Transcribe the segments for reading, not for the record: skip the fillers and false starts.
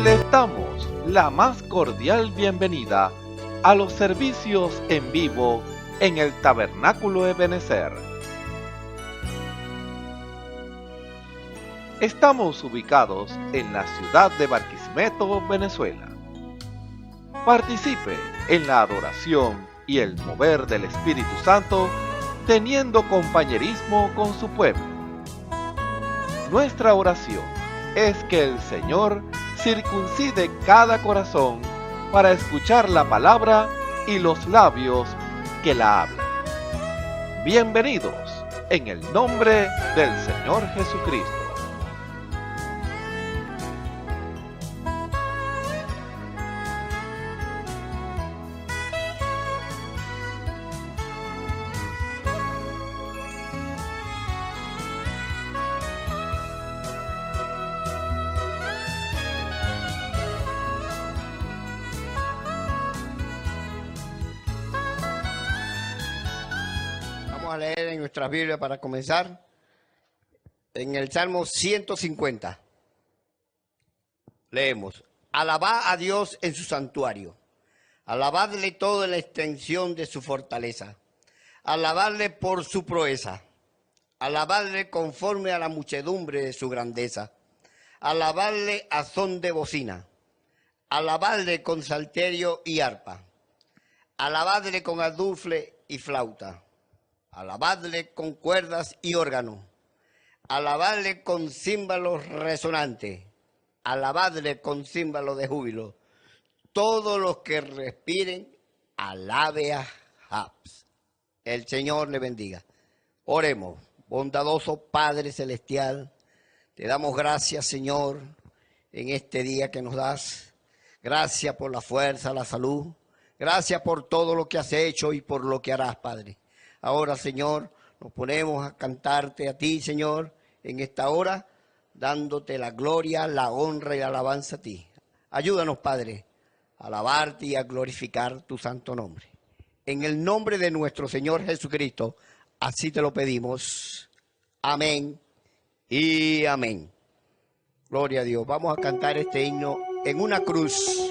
Les damos la más cordial bienvenida a los servicios en vivo en el Tabernáculo Ebenezer. Estamos ubicados en la ciudad de Barquisimeto, Venezuela. Participe en la adoración y el mover del Espíritu Santo, teniendo compañerismo con su pueblo. Nuestra oración es que el Señor circuncide cada corazón para escuchar la palabra y los labios que la hablan. Bienvenidos en el nombre del Señor Jesucristo. Vamos a leer en nuestras Biblias para comenzar en el Salmo 150. Leemos: Alabad a Dios en su santuario, alabadle toda la extensión de su fortaleza, alabadle por su proeza, alabadle conforme a la muchedumbre de su grandeza, alabadle a son de bocina, alabadle con salterio y arpa, alabadle con aldufle y flauta, alabadle con cuerdas y órgano, alabadle con címbalos resonantes, alabadle con címbalos de júbilo. Todos los que respiren, alabe a Jah. El Señor le bendiga. Oremos. Bondadoso Padre Celestial, te damos gracias, Señor, en este día que nos das. Gracias por la fuerza, la salud. Gracias por todo lo que has hecho y por lo que harás, Padre. Ahora, Señor, nos ponemos a cantarte a ti, Señor, en esta hora, dándote la gloria, la honra y la alabanza a ti. Ayúdanos, Padre, a alabarte y a glorificar tu santo nombre. En el nombre de nuestro Señor Jesucristo, así te lo pedimos. Amén y amén. Gloria a Dios. Vamos a cantar este himno en una cruz.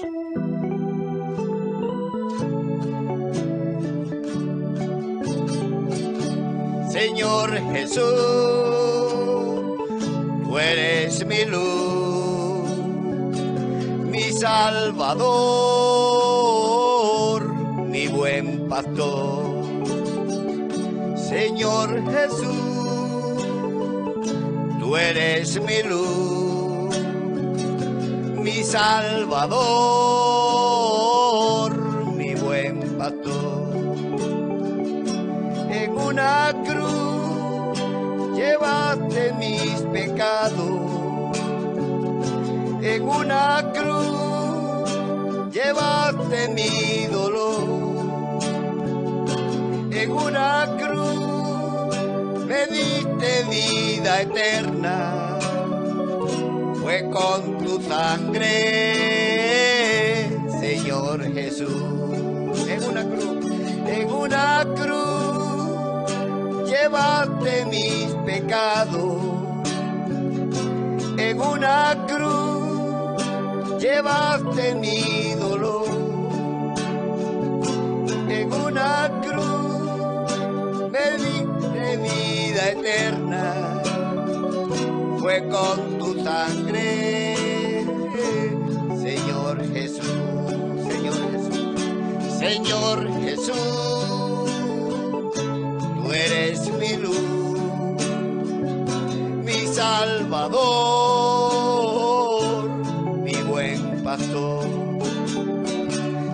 Señor Jesús, tú eres mi luz, mi Salvador, mi buen pastor. Señor Jesús, tú eres mi luz, mi Salvador, mi buen pastor. En una cruz llevaste mis pecados, en una cruz llevaste mi dolor, en una cruz me diste vida eterna, fue con tu sangre, Señor Jesús. En una cruz llevaste mis pecados, en una cruz llevaste mi dolor, en una cruz me diste vida eterna, fue con tu sangre, Señor Jesús, Señor Jesús, Señor Jesús. Tú eres mi luz, mi Salvador, mi buen pastor.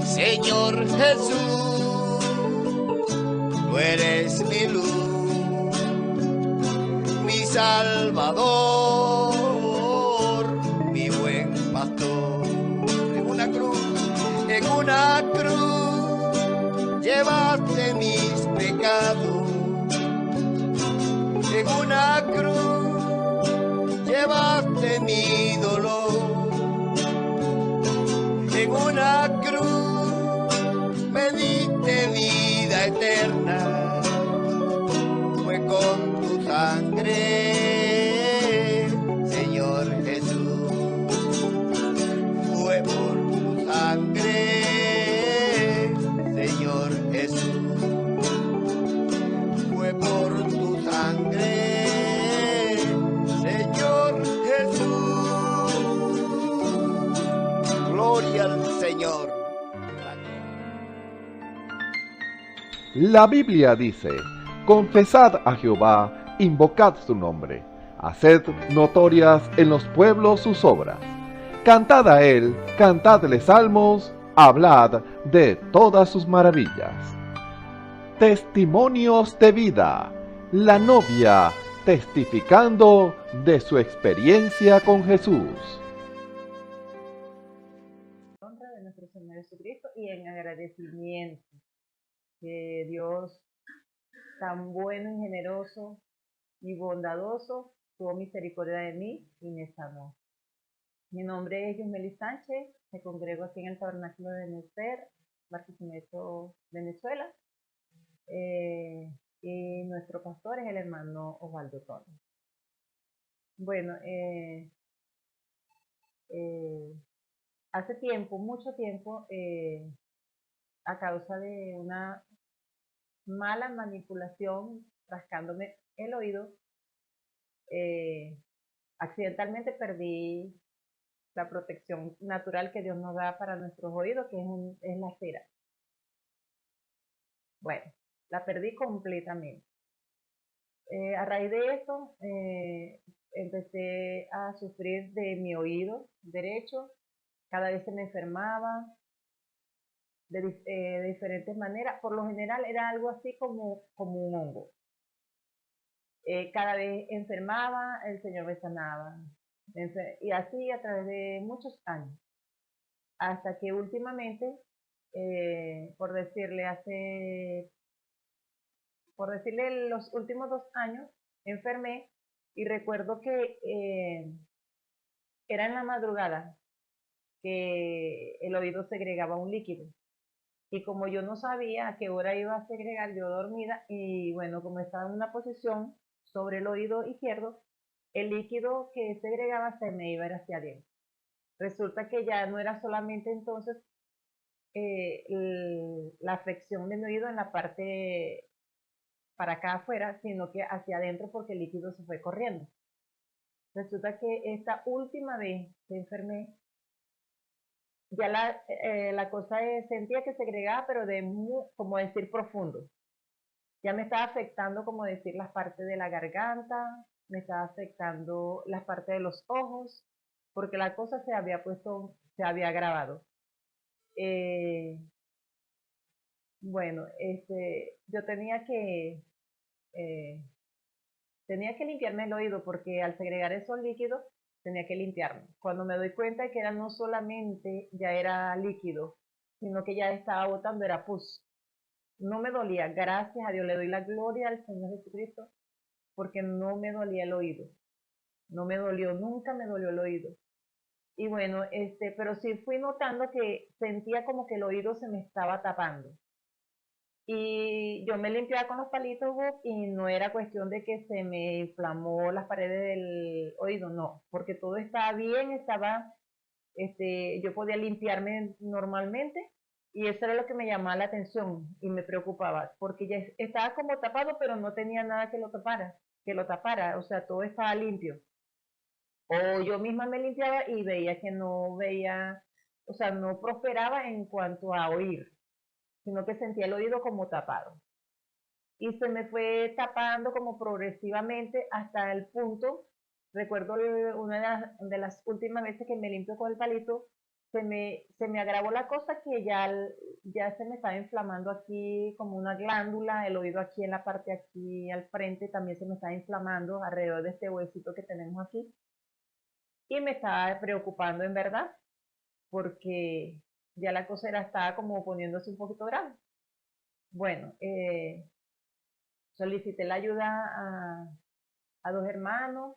Señor Jesús, tú eres mi luz, mi Salvador, mi buen pastor. En una cruz, llevaste mis pecados. En una cruz llevaste mi dolor, en una cruz me Gloria al Señor. La Biblia dice, confesad a Jehová, invocad su nombre, haced notorias en los pueblos sus obras. Cantad a él, cantadle salmos, hablad de todas sus maravillas. Testimonios de vida. La novia testificando de su experiencia con Jesús. En honra de nuestro Señor Jesucristo y en agradecimiento que Dios, tan bueno y generoso y bondadoso, tuvo misericordia de mí y me sanó. Mi nombre es Yusmeli Sánchez, me congrego aquí en el Tabernáculo de Necer, Barquisimeto, Venezuela, y nuestro pastor es el hermano Osvaldo Torres. Bueno, hace tiempo, mucho tiempo, a causa de una mala manipulación, rascándome el oído, accidentalmente perdí la protección natural que Dios nos da para nuestros oídos, que es la cera. Bueno, la perdí completamente. A raíz de esto, empecé a sufrir de mi oído derecho, cada vez se me enfermaba de diferentes maneras. Por lo general era algo así como un hongo. Cada vez enfermaba, el Señor me sanaba. Y así a través de muchos años. Hasta que últimamente, por decirle los últimos 2 años, enfermé y recuerdo que era en la madrugada que el oído segregaba un líquido. Y como yo no sabía a qué hora iba a segregar, yo dormida, y bueno, como estaba en una posición sobre el oído izquierdo, el líquido que segregaba se me iba a ir hacia adentro. Resulta que ya no era solamente entonces la afección de mi oído en la parte para acá afuera, sino que hacia adentro porque el líquido se fue corriendo. Resulta que esta última vez que enfermé, ya la cosa sentía que segregaba, pero como decir, profundo. Ya me estaba afectando, como decir, las partes de la garganta, me estaba afectando las partes de los ojos, porque la cosa se había agravado. Bueno, yo eh, tenía que limpiarme el oído porque al segregar esos líquidos tenía que limpiarme. Cuando me doy cuenta de que era no solamente ya era líquido, sino que ya estaba botando, era pus. No me dolía, gracias a Dios, le doy la gloria al Señor Jesucristo, porque no me dolía el oído. No me dolió, nunca me dolió el oído. Y bueno, pero sí fui notando que sentía como que el oído se me estaba tapando. Y yo me limpiaba con los palitos y no era cuestión de que se me inflamó las paredes del oído, no, porque todo estaba bien, yo podía limpiarme normalmente y eso era lo que me llamaba la atención y me preocupaba, porque ya estaba como tapado, pero no tenía nada que lo tapara, o sea, todo estaba limpio. O yo misma me limpiaba y veía que no veía, o sea, no prosperaba en cuanto a oír, sino que sentía el oído como tapado. Y se me fue tapando como progresivamente hasta el punto, recuerdo una de las últimas veces que me limpio con el palito, se me agravó la cosa que ya se me estaba inflamando aquí como una glándula, el oído aquí en la parte aquí al frente también se me estaba inflamando alrededor de este huesito que tenemos aquí. Y me estaba preocupando en verdad, porque ya la cosa estaba como poniéndose un poquito grave. Bueno, solicité la ayuda a 2 hermanos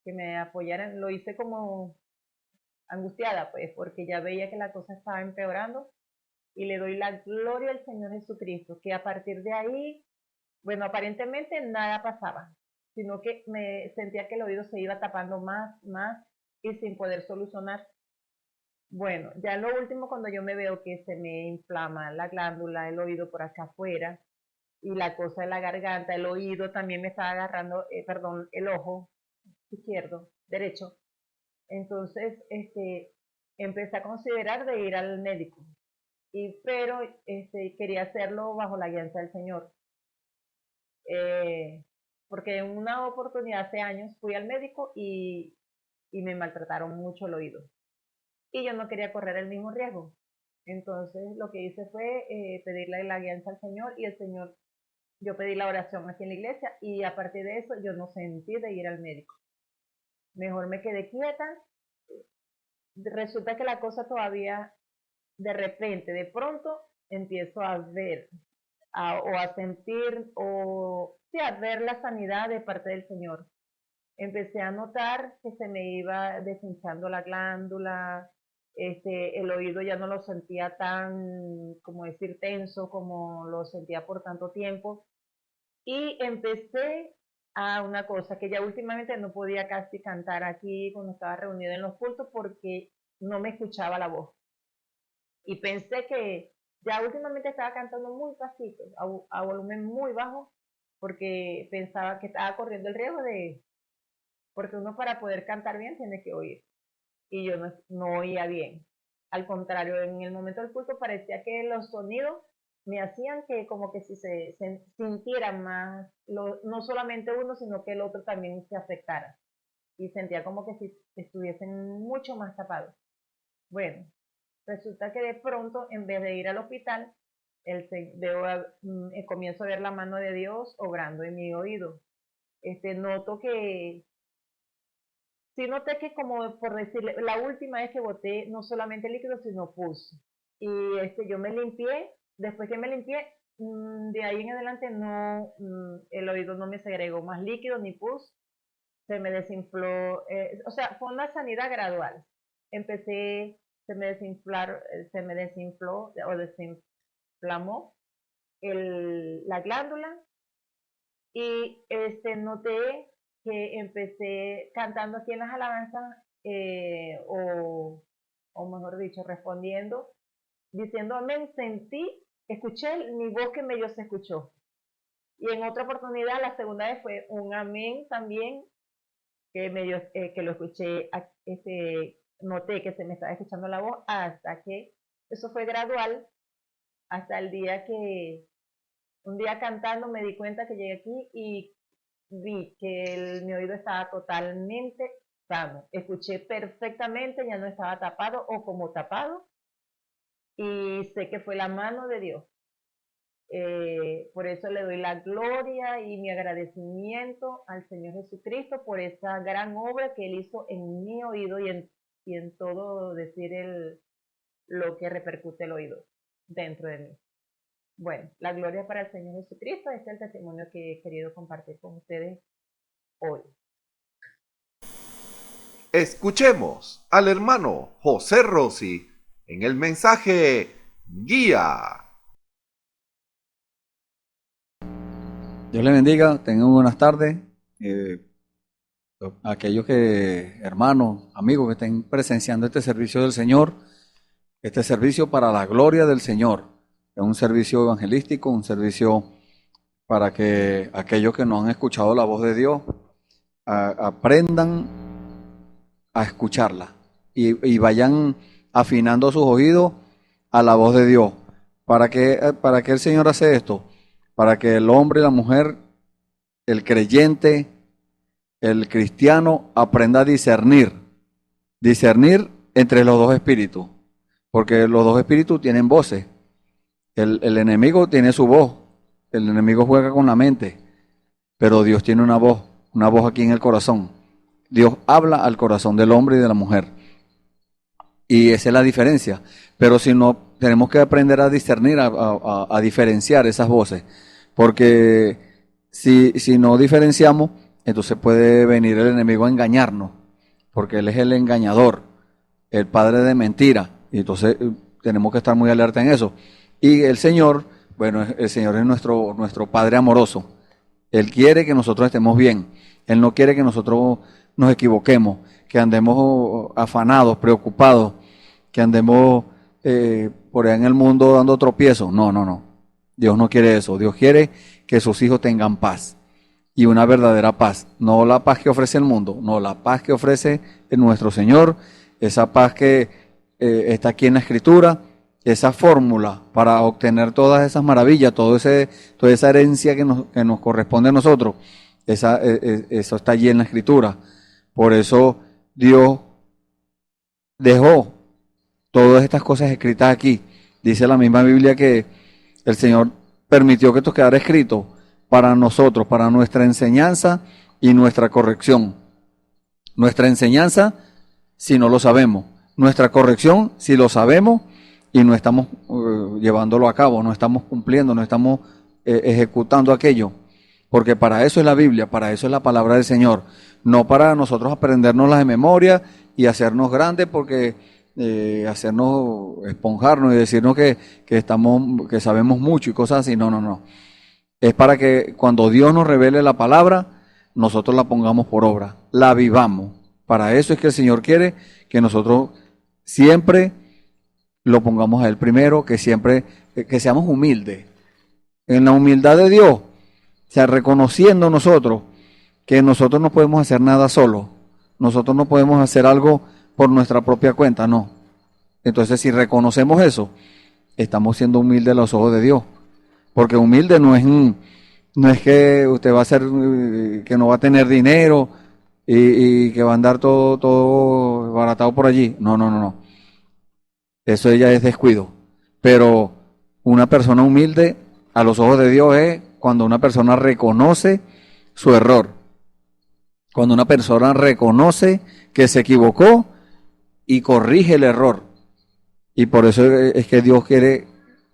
que me apoyaran. Lo hice como angustiada, pues, porque ya veía que la cosa estaba empeorando. Y le doy la gloria al Señor Jesucristo, que a partir de ahí, bueno, aparentemente nada pasaba, sino que me sentía que el oído se iba tapando más, y sin poder solucionar. Bueno, ya lo último, cuando yo me veo que se me inflama la glándula, el oído por acá afuera, y la cosa de la garganta, el oído también me estaba agarrando, perdón, el ojo izquierdo, derecho. Entonces, empecé a considerar de ir al médico, pero quería hacerlo bajo la guianza del Señor. Porque en una oportunidad hace años fui al médico y me maltrataron mucho el oído. Y yo no quería correr el mismo riesgo. Entonces lo que hice fue pedirle la guianza al Señor y el Señor, yo pedí la oración aquí en la iglesia y a partir de eso yo no sentí de ir al médico. Mejor me quedé quieta. Resulta que la cosa todavía, de repente, de pronto, empiezo a ver o a sentir o sí, a ver la sanidad de parte del Señor. Empecé a notar que se me iba deshinchando la glándula, el oído ya no lo sentía tan, como decir, tenso como lo sentía por tanto tiempo. Y empecé a una cosa que ya últimamente no podía casi cantar aquí cuando estaba reunida en los cultos porque no me escuchaba la voz. Y pensé que ya últimamente estaba cantando muy pasito, a volumen muy bajo, porque pensaba que estaba corriendo el riesgo porque uno para poder cantar bien tiene que oír. Y yo no oía bien. Al contrario, en el momento del culto parecía que los sonidos me hacían que como que si se sintiera más, no solamente uno, sino que el otro también se afectara. Y sentía como que si estuviesen mucho más tapados. Bueno, resulta que de pronto, en vez de ir al hospital, comienzo a ver la mano de Dios obrando en mi oído. Noto que, sí noté que como por decirle, la última vez que boté no solamente líquido, sino pus. Y yo me limpié, después que me limpié, de ahí en adelante no, el oído no me segregó más líquido ni pus, se me desinfló, o sea, fue una sanidad gradual. Empecé, se me desinfló o desinflamó la glándula y noté que empecé cantando aquí en las alabanzas o mejor dicho, respondiendo, diciendo amén, escuché mi voz que medio se escuchó. Y en otra oportunidad, la segunda vez fue un amén también, que lo escuché, noté que se me estaba escuchando la voz hasta que eso fue gradual, hasta el día que un día cantando me di cuenta que llegué aquí y vi que mi oído estaba totalmente sano. Escuché perfectamente, ya no estaba tapado o como tapado y sé que fue la mano de Dios. Por eso le doy la gloria y mi agradecimiento al Señor Jesucristo por esa gran obra que Él hizo en mi oído y en todo decir lo que repercute el oído dentro de mí. Bueno, la gloria para el Señor Jesucristo. Este es el testimonio que he querido compartir con ustedes hoy. Escuchemos al hermano José Rossi en el mensaje Guía. Dios les bendiga, tengan buenas tardes. Aquellos hermanos, amigos que estén presenciando este servicio del Señor, este servicio para la gloria del Señor. Es un servicio evangelístico, un servicio para que aquellos que no han escuchado la voz de Dios aprendan a escucharla y vayan afinando sus oídos a la voz de Dios. ¿Para qué el Señor hace esto? Para que el hombre y la mujer, el creyente, el cristiano aprenda a discernir entre los dos espíritus, porque los dos espíritus tienen voces. El enemigo tiene su voz, el enemigo juega con la mente, pero Dios tiene una voz aquí en el corazón. Dios habla al corazón del hombre y de la mujer, y esa es la diferencia. Pero si no, tenemos que aprender a discernir, a diferenciar esas voces, porque si no diferenciamos, entonces puede venir el enemigo a engañarnos, porque él es el engañador, el padre de mentira, y entonces tenemos que estar muy alerta en eso. Y el Señor, bueno, el Señor es nuestro Padre amoroso. Él quiere que nosotros estemos bien. Él no quiere que nosotros nos equivoquemos, que andemos afanados, preocupados, que andemos por allá en el mundo dando tropiezos. No. Dios no quiere eso. Dios quiere que sus hijos tengan paz. Y una verdadera paz, no la paz que ofrece el mundo, no, la paz que ofrece nuestro Señor, esa paz que está aquí en la Escritura, esa fórmula para obtener todas esas maravillas, toda esa herencia que nos corresponde a nosotros, eso está allí en la Escritura. Por eso Dios dejó todas estas cosas escritas aquí. Dice la misma Biblia que el Señor permitió que esto quedara escrito para nosotros, para nuestra enseñanza y nuestra corrección. Nuestra enseñanza si no lo sabemos, nuestra corrección si lo sabemos y no estamos llevándolo a cabo, no estamos cumpliendo, no estamos ejecutando aquello. Porque para eso es la Biblia, para eso es la palabra del Señor. No para nosotros aprendernos de memoria y hacernos grandes porque hacernos esponjarnos y decirnos que sabemos mucho y cosas así. No. Es para que cuando Dios nos revele la palabra, nosotros la pongamos por obra, la vivamos. Para eso es que el Señor quiere que nosotros siempre lo pongamos a Él primero, que siempre, que seamos humildes. En la humildad de Dios, o sea, reconociendo nosotros que nosotros no podemos hacer nada solos. Nosotros no podemos hacer algo por nuestra propia cuenta, no. Entonces, si reconocemos eso, estamos siendo humildes a los ojos de Dios. Porque humilde no es que usted va a ser, que no va a tener dinero y que va a andar todo baratado por allí. No. Eso ya es descuido. Pero una persona humilde a los ojos de Dios es cuando una persona reconoce su error. Cuando una persona reconoce que se equivocó y corrige el error. Y por eso es que Dios quiere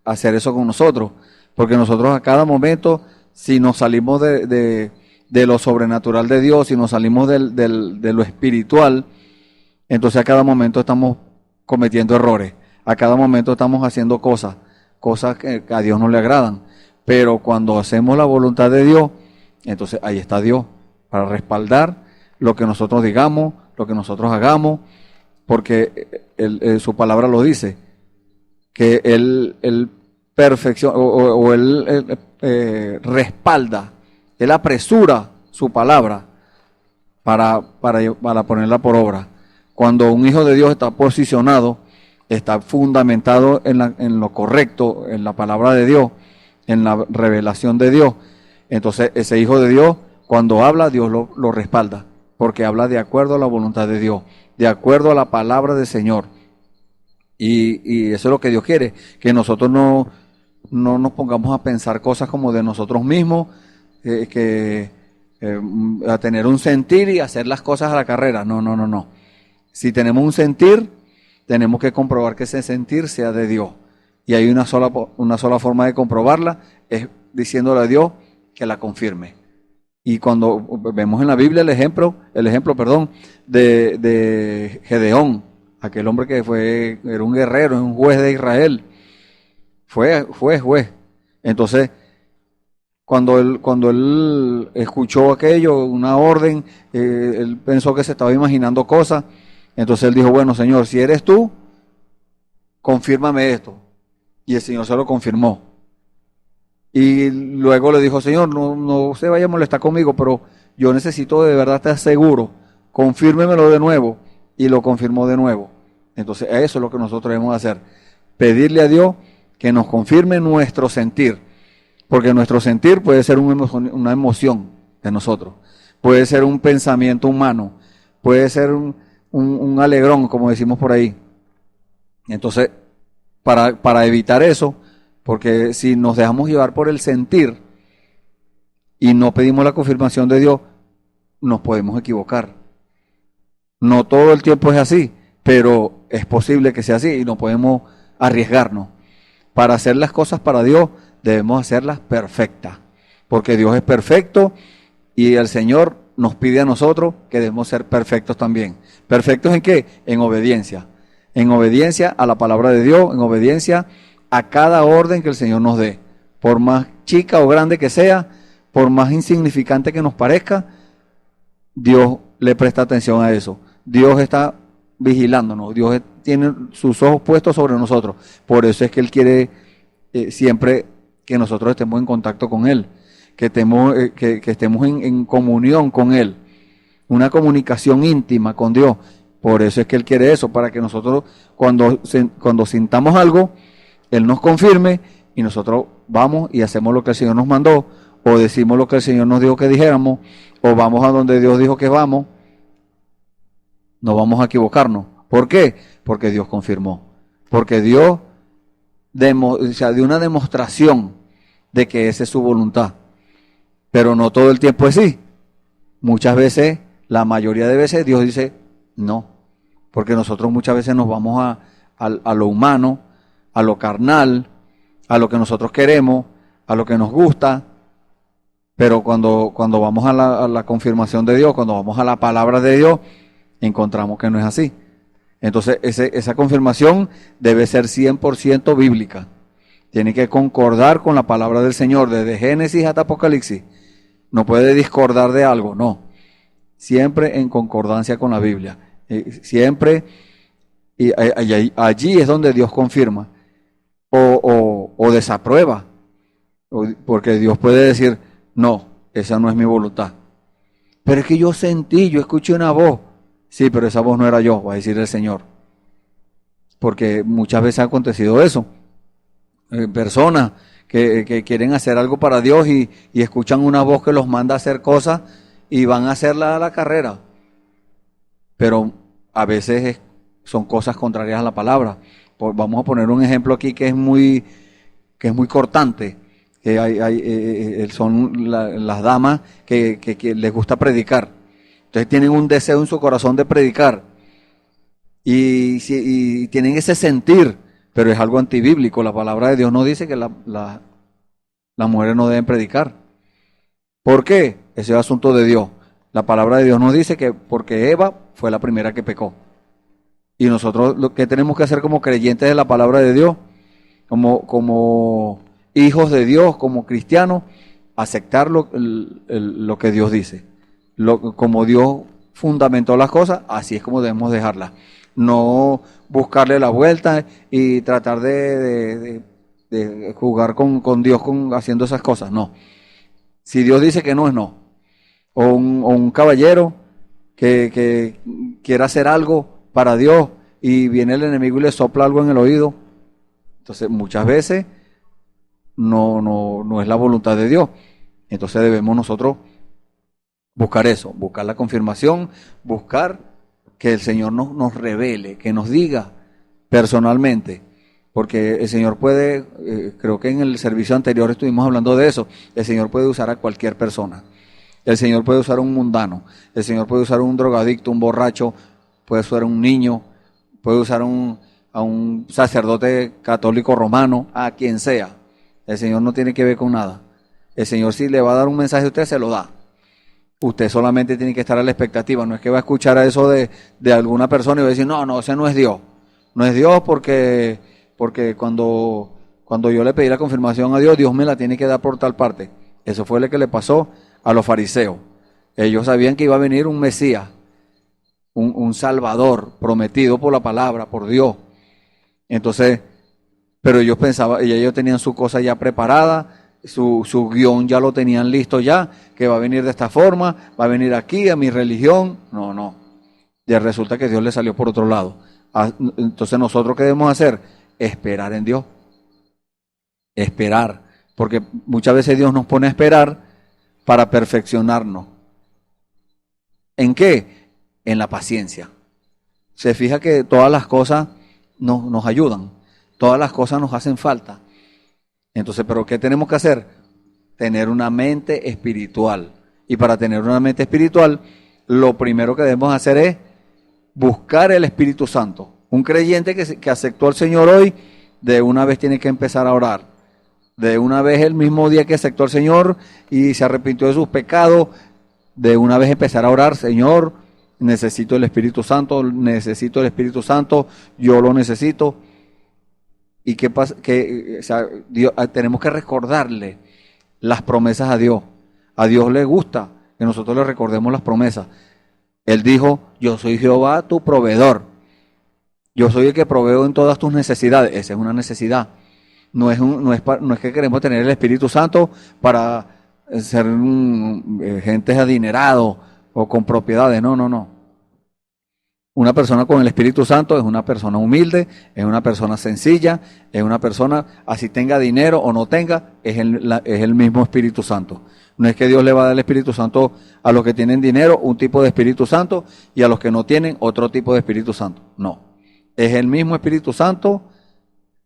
hacer eso con nosotros. Porque nosotros a cada momento, si nos salimos de lo sobrenatural de Dios, si nos salimos de lo espiritual, entonces a cada momento estamos cometiendo errores. A cada momento estamos haciendo cosas que a Dios no le agradan. Pero cuando hacemos la voluntad de Dios, entonces ahí está Dios para respaldar lo que nosotros digamos, lo que nosotros hagamos, porque su palabra lo dice, que Él perfecciona o Él respalda, Él apresura su palabra para ponerla por obra. Cuando un hijo de Dios está posicionado, está fundamentado en lo correcto, en la palabra de Dios, en la revelación de Dios, entonces ese hijo de Dios, cuando habla, Dios lo respalda, porque habla de acuerdo a la voluntad de Dios, de acuerdo a la palabra del Señor. Y eso es lo que Dios quiere, que nosotros no nos pongamos a pensar cosas como de nosotros mismos, a tener un sentir y hacer las cosas a la carrera. No. Si tenemos un sentir, tenemos que comprobar que ese sentir sea de Dios. Y hay una sola forma de comprobarla, es diciéndole a Dios que la confirme. Y cuando vemos en la Biblia el ejemplo, de Gedeón, aquel hombre que era un guerrero, un juez de Israel, fue juez. Entonces, cuando él escuchó aquello, una orden, él pensó que se estaba imaginando cosas. Entonces él dijo, bueno, Señor, si eres tú, confírmame esto. Y el Señor se lo confirmó. Y luego le dijo, Señor, no se vaya a molestar conmigo, pero yo necesito de verdad estar seguro. Confírmemelo de nuevo. Y lo confirmó de nuevo. Entonces eso es lo que nosotros debemos hacer. Pedirle a Dios que nos confirme nuestro sentir. Porque nuestro sentir puede ser una emoción de nosotros. Puede ser un pensamiento humano. Puede ser un alegrón, como decimos por ahí. Entonces, para evitar eso, porque si nos dejamos llevar por el sentir y no pedimos la confirmación de Dios, nos podemos equivocar. No todo el tiempo es así, pero es posible que sea así y no podemos arriesgarnos. Para hacer las cosas para Dios, debemos hacerlas perfectas, porque Dios es perfecto y el Señor nos pide a nosotros que debemos ser perfectos también. ¿Perfectos en qué? En obediencia. En obediencia a la palabra de Dios, en obediencia a cada orden que el Señor nos dé. Por más chica o grande que sea, por más insignificante que nos parezca, Dios le presta atención a eso. Dios está vigilándonos, Dios tiene sus ojos puestos sobre nosotros. Por eso es que Él quiere siempre que nosotros estemos en contacto con Él, que estemos en comunión con Él, una comunicación íntima con Dios. Por eso es que Él quiere eso, para que nosotros cuando sintamos algo, Él nos confirme y nosotros vamos y hacemos lo que el Señor nos mandó, o decimos lo que el Señor nos dijo que dijéramos, o vamos a donde Dios dijo que vamos. No vamos a equivocarnos. ¿Por qué? Porque Dios confirmó. Porque Dios dio una demostración de que esa es su voluntad. Pero no todo el tiempo es así. Muchas veces, la mayoría de veces, Dios dice no. Porque nosotros muchas veces nos vamos a lo humano, a lo carnal, a lo que nosotros queremos, a lo que nos gusta. Pero cuando vamos a la confirmación de Dios, cuando vamos a la palabra de Dios, encontramos que no es así. Entonces, esa confirmación debe ser 100% bíblica. Tiene que concordar con la palabra del Señor, desde Génesis hasta Apocalipsis. No puede discordar de algo, no. Siempre en concordancia con la Biblia. Siempre, y allí es donde Dios confirma o desaprueba. Porque Dios puede decir, no, esa no es mi voluntad. Pero es que yo escuché una voz. Sí, pero esa voz no era yo, va a decir el Señor. Porque muchas veces ha acontecido eso. Personas que quieren hacer algo para Dios y escuchan una voz que los manda a hacer cosas y van a hacerla a la carrera. Pero a veces son cosas contrarias a la palabra. Vamos a poner un ejemplo aquí que es muy cortante. Son las damas que les gusta predicar. Entonces tienen un deseo en su corazón de predicar y tienen ese sentir, pero es algo antibíblico. La palabra de Dios no dice que las mujeres no deben predicar. ¿Por qué? Ese es asunto de Dios. La palabra de Dios nos dice que porque Eva fue la primera que pecó. Y nosotros lo que tenemos que hacer como creyentes de la palabra de Dios, como hijos de Dios, como cristianos, aceptar lo que Dios dice. Como Dios fundamentó las cosas, así es como debemos dejarlas. No buscarle la vuelta y tratar de jugar con Dios haciendo esas cosas, no. Si Dios dice que no, es no. O un caballero que quiera hacer algo para Dios y viene el enemigo y le sopla algo en el oído. Entonces muchas veces no es la voluntad de Dios. Entonces debemos nosotros buscar eso, buscar la confirmación, buscar que el Señor nos revele, que nos diga personalmente, porque el Señor puede, creo que en el servicio anterior estuvimos hablando de eso, el Señor puede usar a cualquier persona, el Señor puede usar a un mundano, el Señor puede usar a un drogadicto, un borracho, puede usar a un niño, puede usar a un sacerdote católico romano, a quien sea. El Señor no tiene que ver con nada. El Señor, si le va a dar un mensaje a usted, se lo da. Usted solamente tiene que estar a la expectativa. No es que va a escuchar a eso de alguna persona y va a decir, no, ese no es Dios. No es Dios porque cuando yo le pedí la confirmación a Dios, Dios me la tiene que dar por tal parte. Eso fue lo que le pasó a los fariseos. Ellos sabían que iba a venir un Mesías, un Salvador prometido por la palabra, por Dios. Entonces, pero ellos pensaban, y ellos tenían su cosa ya preparada, su guión ya lo tenían listo ya, que va a venir de esta forma, va a venir aquí a mi religión. No. Y resulta que Dios le salió por otro lado. Entonces nosotros, ¿qué debemos hacer? Esperar en Dios. Esperar. Porque muchas veces Dios nos pone a esperar para perfeccionarnos. ¿En qué? En la paciencia. Se fija que todas las cosas nos ayudan. Todas las cosas nos hacen falta. Entonces, ¿pero qué tenemos que hacer? Tener una mente espiritual. Y para tener una mente espiritual, lo primero que debemos hacer es buscar el Espíritu Santo. Un creyente que aceptó al Señor hoy, de una vez tiene que empezar a orar. De una vez, el mismo día que aceptó al Señor y se arrepintió de sus pecados, de una vez empezar a orar: Señor, necesito el Espíritu Santo, yo lo necesito. ¿Y qué pasa? Tenemos que recordarle las promesas a Dios. A Dios le gusta que nosotros le recordemos las promesas. Él dijo: yo soy Jehová tu proveedor. Yo soy el que proveo en todas tus necesidades. Esa es una necesidad. No es que queremos tener el Espíritu Santo para ser gentes adinerados o con propiedades. No. Una persona con el Espíritu Santo es una persona humilde, es una persona sencilla, es una persona, así tenga dinero o no tenga, es el mismo Espíritu Santo. No es que Dios le va a dar el Espíritu Santo a los que tienen dinero, un tipo de Espíritu Santo, y a los que no tienen otro tipo de Espíritu Santo. No, es el mismo Espíritu Santo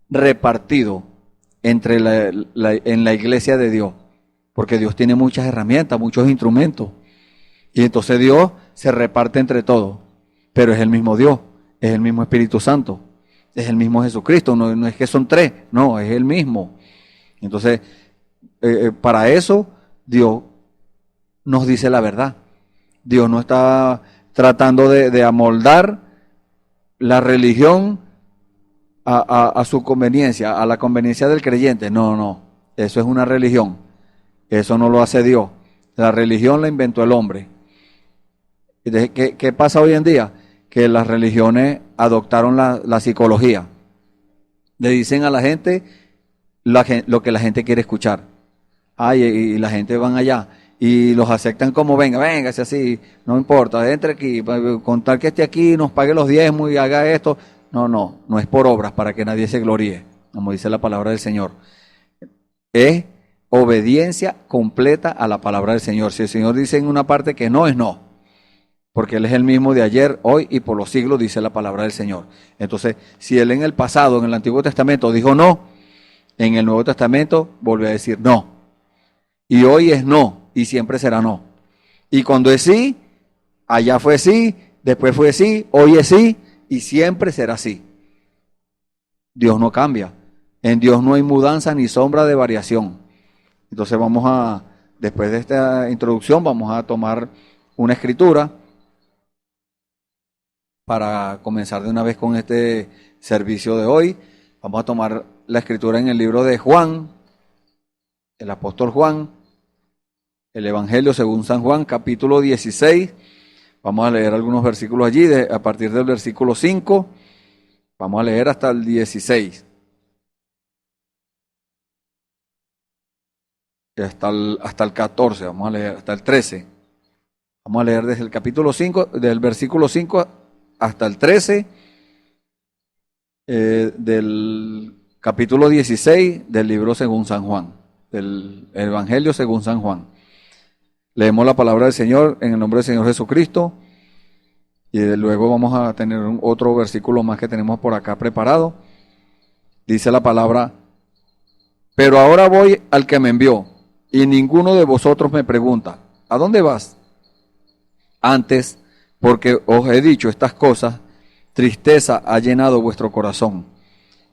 repartido entre en la iglesia de Dios, porque Dios tiene muchas herramientas, muchos instrumentos, y entonces Dios se reparte entre todos. Pero es el mismo Dios, es el mismo Espíritu Santo, es el mismo Jesucristo, no es que son tres, no, es el mismo. Entonces, para eso Dios nos dice la verdad. Dios no está tratando de amoldar la religión a su conveniencia, a la conveniencia del creyente. No, eso es una religión, eso no lo hace Dios. La religión la inventó el hombre. ¿Qué pasa hoy en día? Que las religiones adoptaron la psicología. Le dicen a la gente lo que la gente quiere escuchar. Ay, y la gente van allá y los aceptan como venga, si así, no importa, entre aquí, con tal que esté aquí, nos pague los diezmos y haga esto. No es por obras para que nadie se gloríe, como dice la palabra del Señor. Es obediencia completa a la palabra del Señor. Si el Señor dice en una parte que no, es no. Porque Él es el mismo de ayer, hoy y por los siglos, dice la palabra del Señor. Entonces, si Él en el pasado, en el Antiguo Testamento, dijo no, en el Nuevo Testamento volvió a decir no. Y hoy es no, y siempre será no. Y cuando es sí, allá fue sí, después fue sí, hoy es sí, y siempre será sí. Dios no cambia. En Dios no hay mudanza ni sombra de variación. Entonces después de esta introducción, vamos a tomar una escritura para comenzar de una vez con este servicio de hoy. Vamos a tomar la escritura en el libro de Juan, el apóstol Juan, el Evangelio según San Juan, capítulo 16. Vamos a leer algunos versículos allí, a partir del versículo 5, vamos a leer hasta el 16. Hasta el 14, vamos a leer hasta el 13. Vamos a leer desde el capítulo 5, del versículo 5 hasta el 13, del capítulo 16 del libro según San Juan, del Evangelio según San Juan. Leemos la palabra del Señor en el nombre del Señor Jesucristo, y luego vamos a tener otro versículo más que tenemos por acá preparado. Dice la palabra: pero ahora voy al que me envió, y ninguno de vosotros me pregunta, ¿a dónde vas? Antes, porque os he dicho estas cosas, tristeza ha llenado vuestro corazón.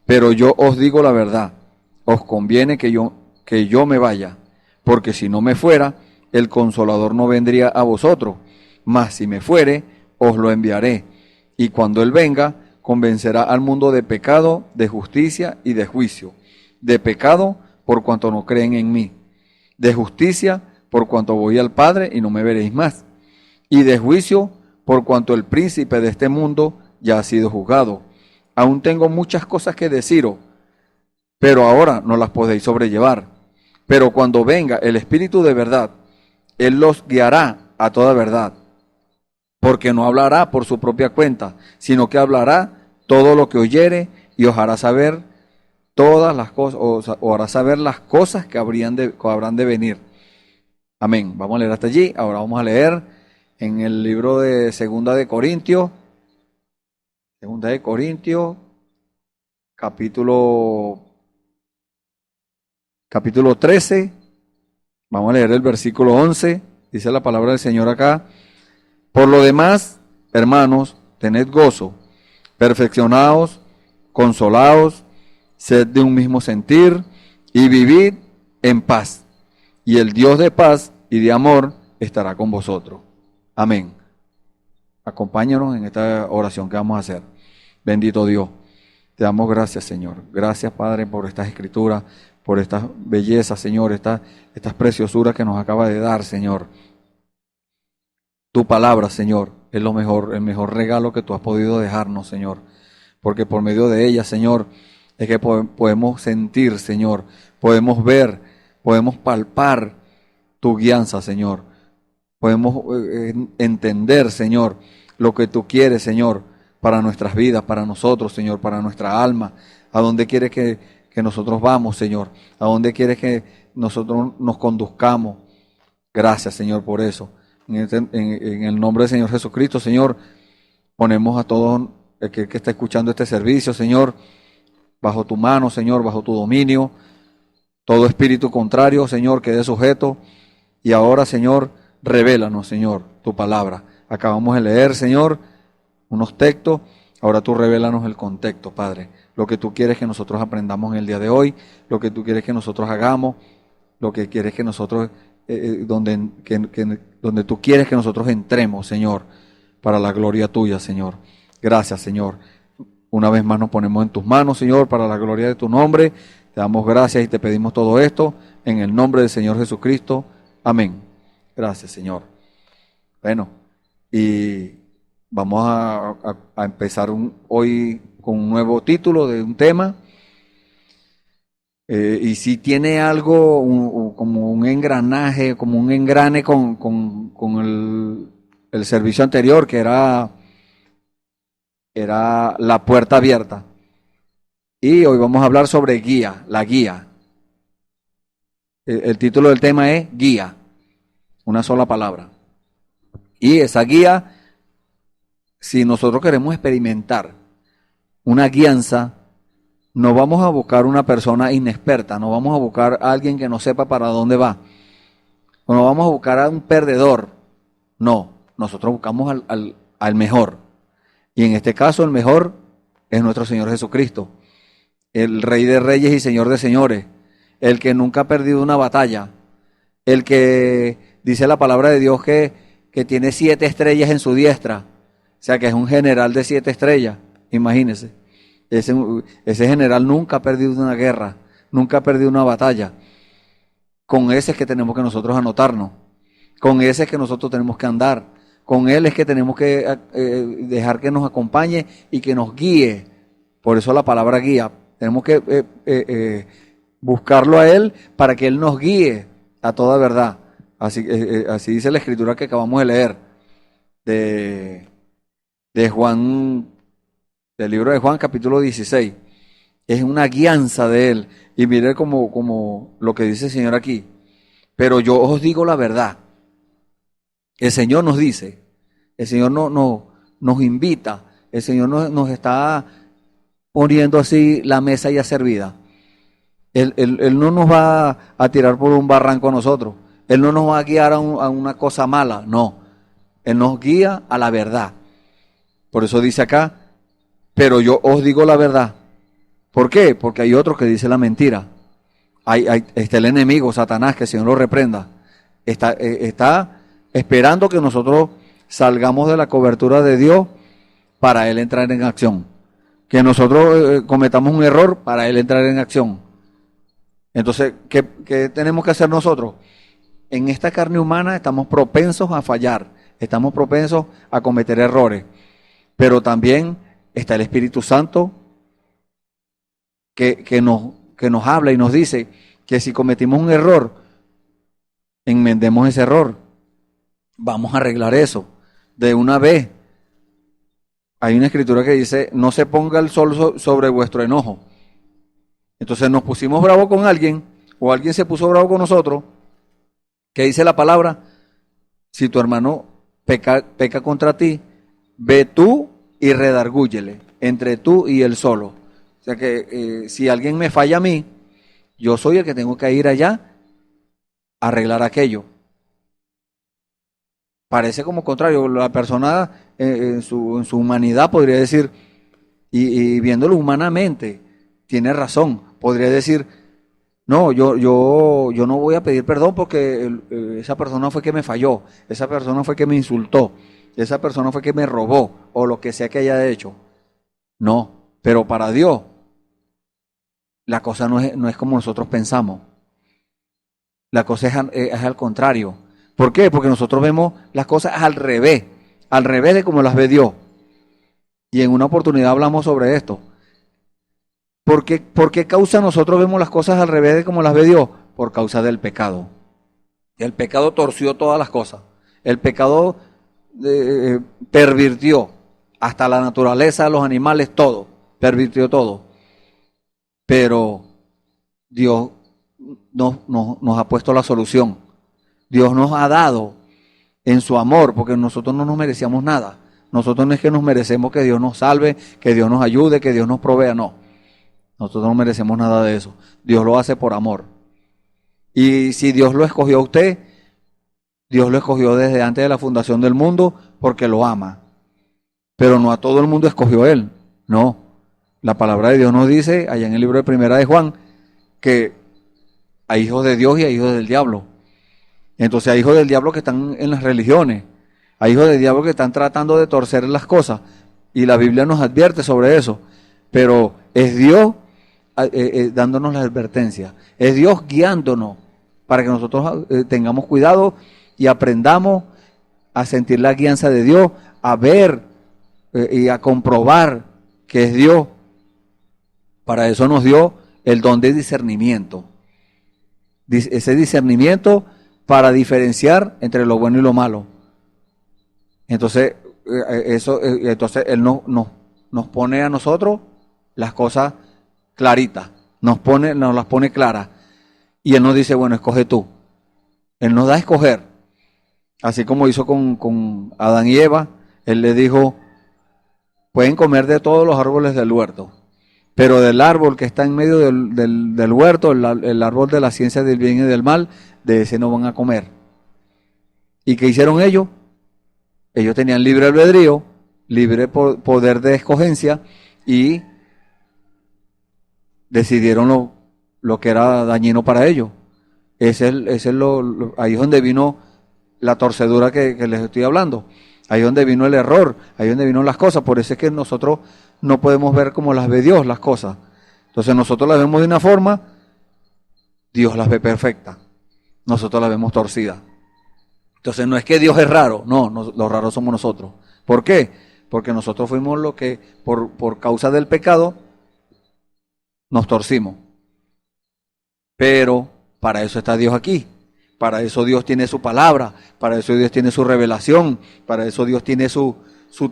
Pero yo os digo la verdad, os conviene que yo me vaya, porque si no me fuera, el Consolador no vendría a vosotros, mas si me fuere, os lo enviaré. Y cuando Él venga, convencerá al mundo de pecado, de justicia y de juicio. De pecado, por cuanto no creen en mí. De justicia, por cuanto voy al Padre y no me veréis más. Y de juicio, por cuanto el príncipe de este mundo ya ha sido juzgado. Aún tengo muchas cosas que deciros, pero ahora no las podéis sobrellevar. Pero cuando venga el Espíritu de verdad, Él los guiará a toda verdad, porque no hablará por su propia cuenta, sino que hablará todo lo que oyere y os hará saber todas las cosas, o hará saber las cosas que habrán de venir. Amén. Vamos a leer hasta allí. Ahora vamos a leer en el libro de Segunda de Corintios, capítulo 13, vamos a leer el versículo 11, dice la palabra del Señor acá: por lo demás, hermanos, tened gozo, perfeccionaos, consolaos, sed de un mismo sentir y vivid en paz. Y el Dios de paz y de amor estará con vosotros. Amén. Acompáñanos en esta oración que vamos a hacer. Bendito Dios, te damos gracias, Señor. Gracias, Padre, por estas escrituras, por estas bellezas, Señor, estas preciosuras que nos acaba de dar, Señor. Tu palabra, Señor, es lo mejor, el mejor regalo que tú has podido dejarnos, Señor. Porque por medio de ella, Señor, es que podemos sentir, Señor, podemos ver, podemos palpar tu guianza, Señor. Podemos entender, Señor, lo que tú quieres, Señor, para nuestras vidas, para nosotros, Señor, para nuestra alma. ¿A dónde quieres que nosotros vamos, Señor? ¿A dónde quieres que nosotros nos conduzcamos? Gracias, Señor, por eso. En el nombre del Señor Jesucristo, Señor, ponemos a todos el que está escuchando este servicio, Señor, bajo tu mano, Señor, bajo tu dominio. Todo espíritu contrario, Señor, quede sujeto. Y ahora, Señor, revélanos, Señor, tu palabra. Acabamos de leer, Señor, unos textos. Ahora tú revélanos el contexto, Padre. Lo que tú quieres que nosotros aprendamos en el día de hoy, lo que tú quieres que nosotros hagamos, lo que quieres que nosotros, donde tú quieres que nosotros entremos, Señor, para la gloria tuya, Señor. Gracias, Señor. Una vez más nos ponemos en tus manos, Señor, para la gloria de tu nombre. Te damos gracias y te pedimos todo esto en el nombre del Señor Jesucristo. Amén. Gracias, Señor. Bueno, y vamos a empezar hoy con un nuevo título de un tema. Y si tiene algo como un engranaje, como un engrane con el servicio anterior, que era la puerta abierta. Y hoy vamos a hablar sobre guía, la guía. El título del tema es guía, una sola palabra. Y esa guía, si nosotros queremos experimentar una guianza, no vamos a buscar una persona inexperta, no vamos a buscar a alguien que no sepa para dónde va, o no vamos a buscar a un perdedor. No, nosotros buscamos al mejor. Y en este caso el mejor es nuestro Señor Jesucristo, el Rey de Reyes y Señor de Señores, el que nunca ha perdido una batalla, el que dice la palabra de Dios que tiene 7 estrellas en su diestra, o sea que es un general de 7 estrellas, imagínense. Ese general nunca ha perdido una guerra, nunca ha perdido una batalla. Con ese es que tenemos que nosotros anotarnos, con ese es que nosotros tenemos que andar, con él es que tenemos que dejar que nos acompañe y que nos guíe. Por eso la palabra guía, tenemos que buscarlo a él para que él nos guíe a toda verdad. Así dice la escritura que acabamos de leer de Juan, del libro de Juan, capítulo 16. Es una guianza de él. Y mire como lo que dice el Señor aquí. Pero yo os digo la verdad. El Señor nos dice, el Señor nos invita, el Señor nos está poniendo así la mesa ya servida. Él no nos va a tirar por un barranco a nosotros. Él no nos va a guiar a una cosa mala, no. Él nos guía a la verdad. Por eso dice acá, pero yo os digo la verdad. ¿Por qué? Porque hay otros que dicen la mentira. Está el enemigo, Satanás, que el Señor lo reprenda. Está esperando que nosotros salgamos de la cobertura de Dios para Él entrar en acción. Que nosotros cometamos un error para Él entrar en acción. Entonces, ¿qué tenemos que hacer nosotros? En esta carne humana estamos propensos a fallar, estamos propensos a cometer errores. Pero también está el Espíritu Santo que nos habla y nos dice que si cometimos un error, enmendemos ese error. Vamos a arreglar eso de una vez. Hay una escritura que dice, no se ponga el sol sobre vuestro enojo. Entonces nos pusimos bravos con alguien, o alguien se puso bravo con nosotros. ¿Qué dice la palabra? Si tu hermano peca contra ti, ve tú y redargúyele entre tú y él solo. O sea que si alguien me falla a mí, yo soy el que tengo que ir allá a arreglar aquello. Parece como contrario, la persona en su humanidad podría decir, y viéndolo humanamente, tiene razón, podría decir, no, yo no voy a pedir perdón porque esa persona fue que me falló, esa persona fue que me insultó, esa persona fue que me robó, o lo que sea que haya hecho. No, pero para Dios, la cosa no es como nosotros pensamos. La cosa es al contrario. ¿Por qué? Porque nosotros vemos las cosas al revés de como las ve Dios. Y en una oportunidad hablamos sobre esto. ¿Por qué causa nosotros vemos las cosas al revés de como las ve Dios? Por causa del pecado. El pecado torció todas las cosas. El pecado pervirtió hasta la naturaleza, los animales, todo, permitió todo. Pero Dios nos ha puesto la solución. Dios nos ha dado en su amor, porque nosotros no nos merecíamos nada. Nosotros no es que nos merecemos que Dios nos salve, que Dios nos ayude, que Dios nos provea, no. Nosotros no merecemos nada de eso. Dios lo hace por amor. Y si Dios lo escogió a usted, Dios lo escogió desde antes de la fundación del mundo porque lo ama. Pero no a todo el mundo escogió Él. No. La palabra de Dios nos dice, allá en el libro de Primera de Juan, que hay hijos de Dios y hay hijos del diablo. Entonces hay hijos del diablo que están en las religiones. Hay hijos del diablo que están tratando de torcer las cosas. Y la Biblia nos advierte sobre eso. Pero es Dios dándonos la advertencia. Es Dios guiándonos para que nosotros tengamos cuidado y aprendamos a sentir la guianza de Dios, a ver y a comprobar que es Dios. Para eso nos dio el don de discernimiento. Ese discernimiento para diferenciar entre lo bueno y lo malo. Entonces, entonces Él nos pone a nosotros las cosas claritas, nos las pone claras. Y Él nos dice, bueno, escoge tú. Él nos da a escoger. Así como hizo con Adán y Eva, Él les dijo, pueden comer de todos los árboles del huerto, pero del árbol que está en medio del huerto, el árbol de la ciencia del bien y del mal, de ese no van a comer. ¿Y qué hicieron ellos? Ellos tenían libre albedrío, libre poder de escogencia, y decidieron lo que era dañino para ellos. Ahí es donde vino la torcedura que les estoy hablando. Ahí es donde vino el error, ahí es donde vino las cosas. Por eso es que nosotros no podemos ver como las ve Dios las cosas. Entonces nosotros las vemos de una forma, Dios las ve perfectas. Nosotros las vemos torcidas. Entonces no es que Dios es raro, no, los raros somos nosotros. ¿Por qué? Porque nosotros fuimos lo que por causa del pecado nos torcimos. Pero para eso está Dios aquí. Para eso Dios tiene su palabra, para eso Dios tiene su revelación, para eso Dios tiene su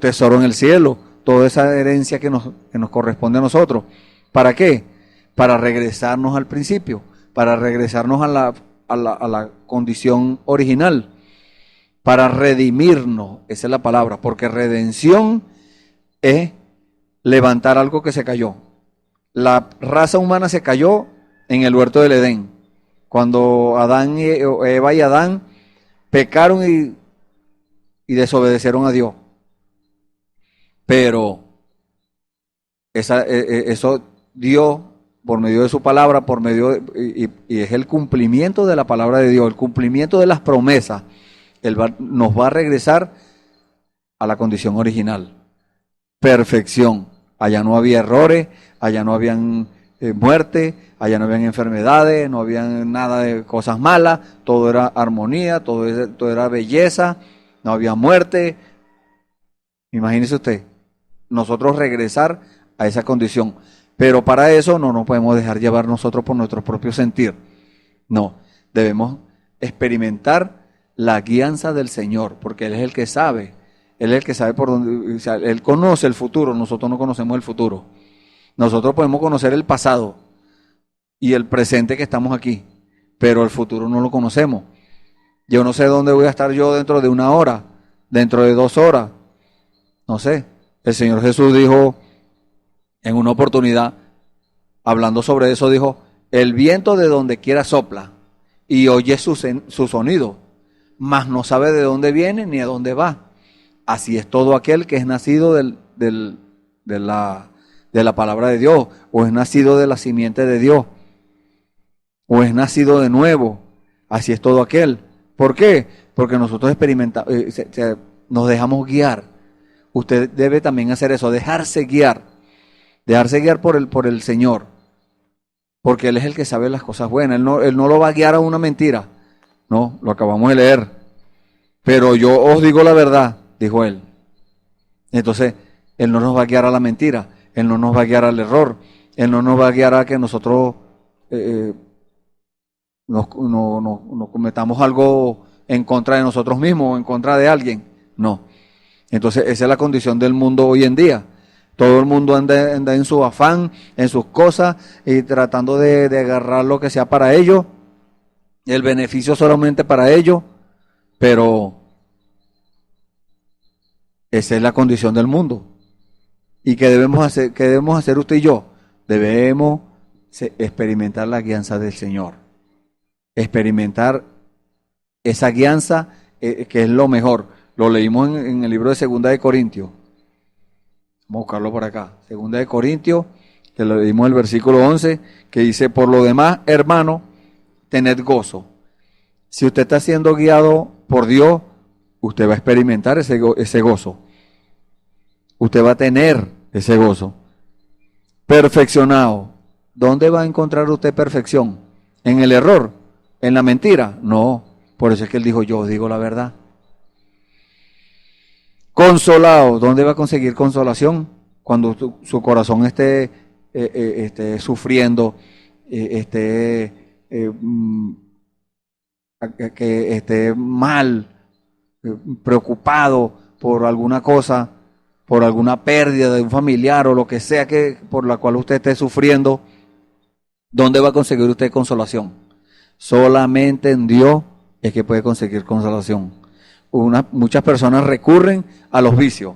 tesoro en el cielo, toda esa herencia que nos corresponde a nosotros. ¿Para qué? Para regresarnos al principio, para regresarnos a la condición original, para redimirnos, esa es la palabra, porque redención es levantar algo que se cayó. La raza humana se cayó en el huerto del Edén. Cuando Eva y Adán pecaron y desobedecieron a Dios. Pero eso Dios, por medio de su palabra, y es el cumplimiento de la palabra de Dios, el cumplimiento de las promesas, nos va a regresar a la condición original. Perfección. Allá no había errores, allá no habían muerte, allá no habían enfermedades, no había nada de cosas malas, todo era armonía, todo era belleza, no había muerte. Imagínese usted, nosotros regresar a esa condición. Pero para eso no nos podemos dejar llevar nosotros por nuestro propio sentir. No, debemos experimentar la guianza del Señor, porque Él es el que sabe. Él es el que sabe por dónde, o sea, Él conoce el futuro, nosotros no conocemos el futuro. Nosotros podemos conocer el pasado y el presente que estamos aquí, pero el futuro no lo conocemos. Yo no sé dónde voy a estar yo dentro de 1 hora, dentro de 2 horas, no sé. El Señor Jesús dijo en una oportunidad, hablando sobre eso, dijo, el viento de donde quiera sopla y oye su sonido, mas no sabe de dónde viene ni a dónde va. Así es todo aquel que es nacido de la palabra de Dios, o es nacido de la simiente de Dios, o es nacido de nuevo. Así es todo aquel. ¿Por qué? Porque nosotros experimentamos, nos dejamos guiar. Usted debe también hacer eso, dejarse guiar por el Señor, porque Él es el que sabe las cosas buenas. Él no lo va a guiar a una mentira. No, lo acabamos de leer. Pero yo os digo la verdad, dijo Él. Entonces, Él no nos va a guiar a la mentira. Él no nos va a guiar al error. Él no nos va a guiar a que nosotros nos cometamos algo en contra de nosotros mismos o en contra de alguien. No. Entonces esa es la condición del mundo hoy en día. Todo el mundo anda en su afán, en sus cosas y tratando de agarrar lo que sea para ellos, el beneficio solamente para ellos, pero esa es la condición del mundo. ¿Y qué debemos hacer? ¿Qué debemos hacer usted y yo? Debemos experimentar la guianza del Señor. Experimentar esa guianza que es lo mejor. Lo leímos en el libro de Segunda de Corintios. Vamos a buscarlo por acá. Segunda de Corintios, que lo leímos en el versículo 11, que dice, por lo demás, hermano, tened gozo. Si usted está siendo guiado por Dios, usted va a experimentar ese gozo. Usted va a tener ese gozo. Perfeccionado. ¿Dónde va a encontrar usted perfección? ¿En el error? ¿En la mentira? No. Por eso es que él dijo, yo os digo la verdad. Consolado. ¿Dónde va a conseguir consolación? Cuando su corazón esté sufriendo, que esté mal, preocupado por alguna cosa, por alguna pérdida de un familiar o lo que sea que por la cual usted esté sufriendo. ¿Dónde va a conseguir usted consolación? Solamente en Dios es que puede conseguir consolación. Muchas personas recurren a los vicios,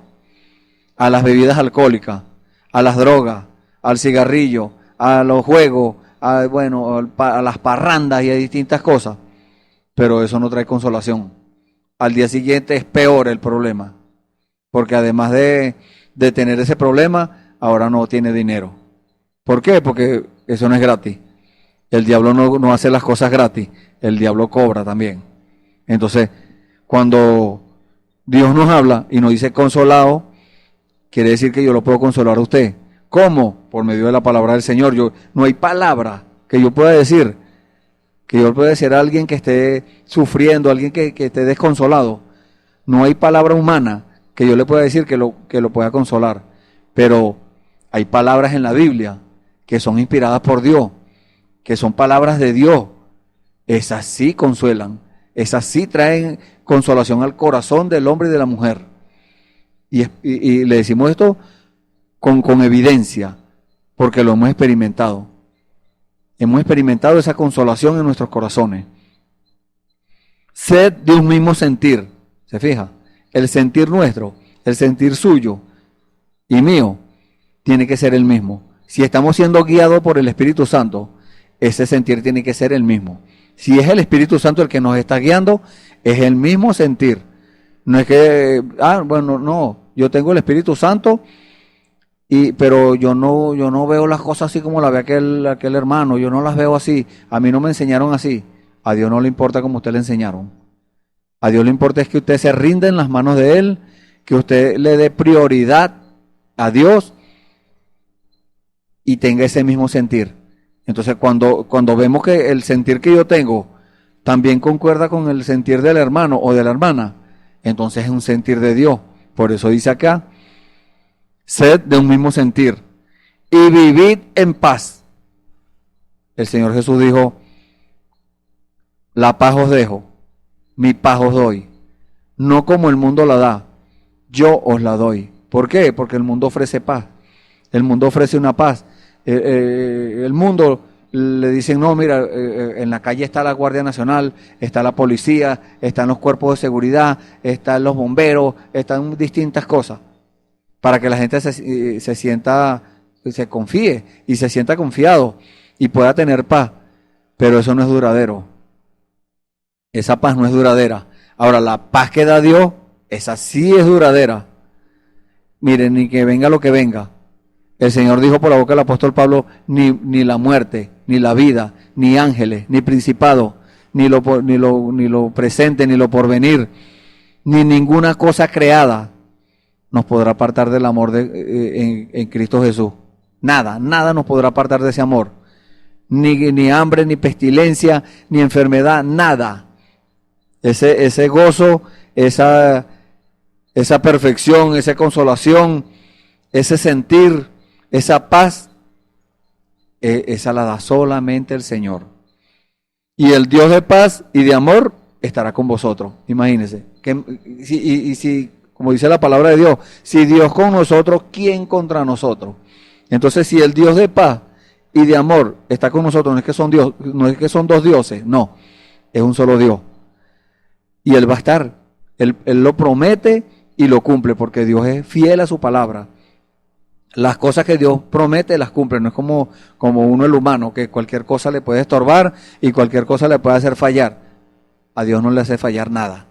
a las bebidas alcohólicas, a las drogas, al cigarrillo, a los juegos, a las parrandas y a distintas cosas. Pero eso no trae consolación. Al día siguiente es peor el problema. Porque además de tener ese problema, ahora no tiene dinero. ¿Por qué? Porque eso no es gratis. El diablo no hace las cosas gratis. El diablo cobra también. Entonces, cuando Dios nos habla y nos dice consolado, quiere decir que yo lo puedo consolar a usted. ¿Cómo? Por medio de la palabra del Señor. No hay palabra que yo pueda decir, que yo pueda decir a alguien que esté sufriendo, a alguien que esté desconsolado. No hay palabra humana que yo le pueda decir que lo pueda consolar. Pero hay palabras en la Biblia que son inspiradas por Dios, que son palabras de Dios. Esas sí consuelan, esas sí traen consolación al corazón del hombre y de la mujer. Y le decimos esto con evidencia, porque lo hemos experimentado. Hemos experimentado esa consolación en nuestros corazones. Sed de un mismo sentir, ¿se fija? El sentir nuestro, el sentir suyo y mío, tiene que ser el mismo. Si estamos siendo guiados por el Espíritu Santo, ese sentir tiene que ser el mismo. Si es el Espíritu Santo el que nos está guiando, es el mismo sentir. No es que, no, yo tengo el Espíritu Santo, pero yo no veo las cosas así como la ve aquel hermano, yo no las veo así, a mí no me enseñaron así. A Dios no le importa como usted le enseñaron. A Dios le importa es que usted se rinda en las manos de Él, que usted le dé prioridad a Dios y tenga ese mismo sentir. Entonces cuando vemos que el sentir que yo tengo también concuerda con el sentir del hermano o de la hermana, entonces es un sentir de Dios. Por eso dice acá, sed de un mismo sentir y vivid en paz. El Señor Jesús dijo, la paz os dejo, mi paz os doy. No como el mundo la da, yo os la doy. ¿Por qué? Porque el mundo ofrece paz. El mundo ofrece una paz. El mundo le dicen, no, mira, en la calle está la Guardia Nacional, está la policía, están los cuerpos de seguridad, están los bomberos, están distintas cosas, para que la gente se sienta, se confíe y se sienta confiado y pueda tener paz. Pero eso no es duradero. Esa paz no es duradera. Ahora, la paz que da Dios, esa sí es duradera. Miren, ni que venga lo que venga. El Señor dijo por la boca del apóstol Pablo, ni la muerte, ni la vida, ni ángeles, ni principado, ni lo presente, ni lo porvenir, ni ninguna cosa creada nos podrá apartar del amor en Cristo Jesús. Nada nos podrá apartar de ese amor. Ni hambre, ni pestilencia, ni enfermedad, nada. Ese gozo, esa perfección, esa consolación, ese sentir, esa paz, esa la da solamente el Señor. Y el Dios de paz y de amor estará con vosotros. Imagínense. Si como dice la palabra de Dios, si Dios con nosotros, ¿quién contra nosotros? Entonces, si el Dios de paz y de amor está con nosotros, no es que son Dios, no es que son dos dioses, no, es un solo Dios. Y Él va a estar, Él lo promete y lo cumple, porque Dios es fiel a su palabra. Las cosas que Dios promete las cumple, no es como uno el humano, que cualquier cosa le puede estorbar y cualquier cosa le puede hacer fallar. A Dios no le hace fallar nada.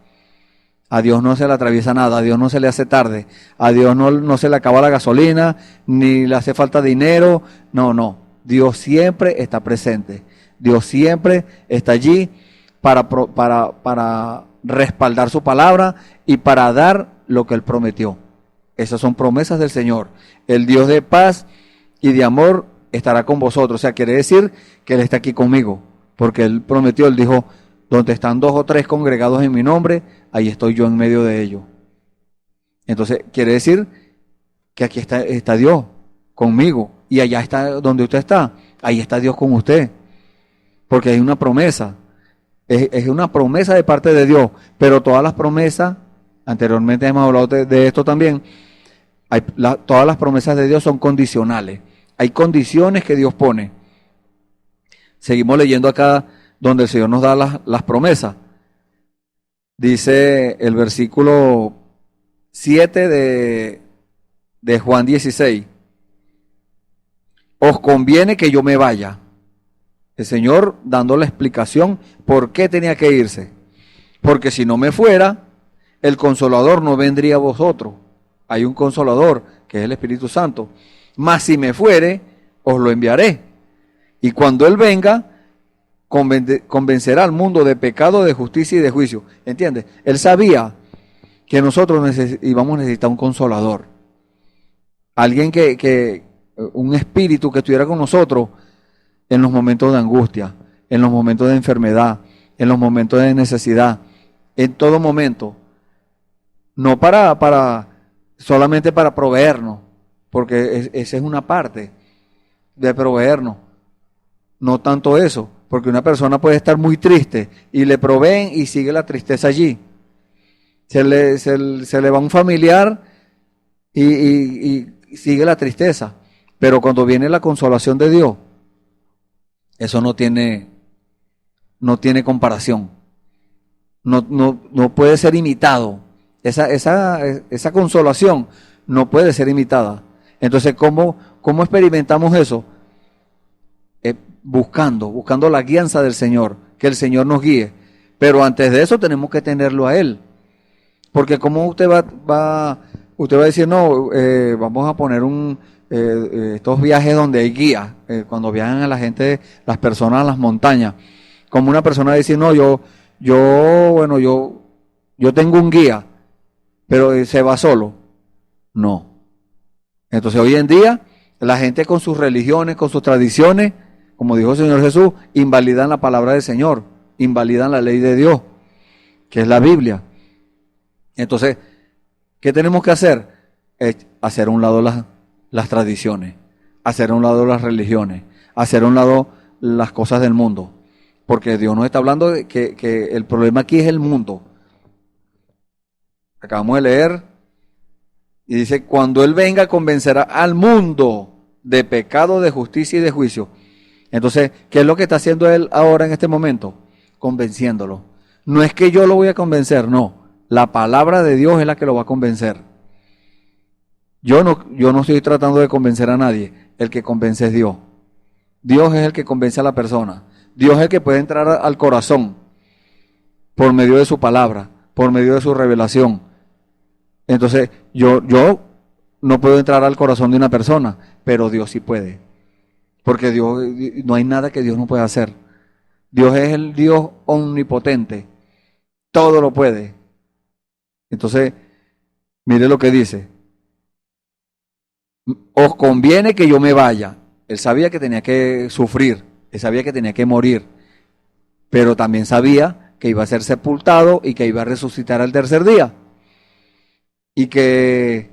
A Dios no se le atraviesa nada, a Dios no se le hace tarde, a Dios no se le acaba la gasolina, ni le hace falta dinero, no. Dios siempre está presente, Dios siempre está allí para respaldar su palabra y para dar lo que Él prometió. Esas son promesas del Señor. El Dios de paz y de amor estará con vosotros. O sea, quiere decir que Él está aquí conmigo, porque Él prometió, Él dijo, donde están 2 o 3 congregados en mi nombre, ahí estoy yo en medio de ellos. Entonces, quiere decir que aquí está Dios conmigo, y allá está donde usted está, ahí está Dios con usted, porque hay una promesa, es una promesa de parte de Dios, pero todas las promesas, anteriormente hemos hablado de esto también, todas las promesas de Dios son condicionales, hay condiciones que Dios pone. Seguimos leyendo acá donde el Señor nos da las promesas. Dice el versículo 7 de Juan 16. Os conviene que yo me vaya. El Señor dando la explicación por qué tenía que irse. Porque si no me fuera, el Consolador no vendría a vosotros. Hay un Consolador, que es el Espíritu Santo. Mas si me fuere, os lo enviaré. Y cuando Él venga, convencerá al mundo de pecado, de justicia y de juicio. ¿Entiendes? Él sabía que nosotros íbamos a necesitar un consolador. Alguien un espíritu que estuviera con nosotros en los momentos de angustia, en los momentos de enfermedad, en los momentos de necesidad, en todo momento. No solamente para proveernos, porque esa es una parte de proveernos. No tanto eso, porque una persona puede estar muy triste y le proveen y sigue la tristeza allí. Se le va un familiar y sigue la tristeza. Pero cuando viene la consolación de Dios, eso no tiene comparación. No puede ser imitado. Esa consolación no puede ser imitada. Entonces, ¿cómo experimentamos eso? Buscando la guianza del Señor, que el Señor nos guíe. Pero antes de eso tenemos que tenerlo a Él. Porque como usted va a decir, no, vamos a poner estos viajes donde hay guía, cuando viajan a las personas a las montañas. Como una persona dice, no, yo tengo un guía, pero se va solo. No. Entonces hoy en día, la gente con sus religiones, con sus tradiciones, como dijo el Señor Jesús, invalidan la palabra del Señor, invalidan la ley de Dios, que es la Biblia. Entonces, ¿qué tenemos que hacer? Hacer a un lado las tradiciones, hacer a un lado las religiones, hacer a un lado las cosas del mundo. Porque Dios nos está hablando de que el problema aquí es el mundo. Acabamos de leer y dice, cuando Él venga convencerá al mundo de pecado, de justicia y de juicio. Entonces, ¿qué es lo que está haciendo Él ahora en este momento? Convenciéndolo. No es que yo lo voy a convencer, no. La palabra de Dios es la que lo va a convencer. Yo no estoy tratando de convencer a nadie. El que convence es Dios. Dios es el que convence a la persona. Dios es el que puede entrar al corazón por medio de su palabra, por medio de su revelación. Entonces, yo no puedo entrar al corazón de una persona, pero Dios sí puede. Porque Dios, no hay nada que Dios no pueda hacer. Dios es el Dios omnipotente. Todo lo puede. Entonces, mire lo que dice. Os conviene que yo me vaya. Él sabía que tenía que sufrir. Él sabía que tenía que morir. Pero también sabía que iba a ser sepultado y que iba a resucitar al tercer día. Y que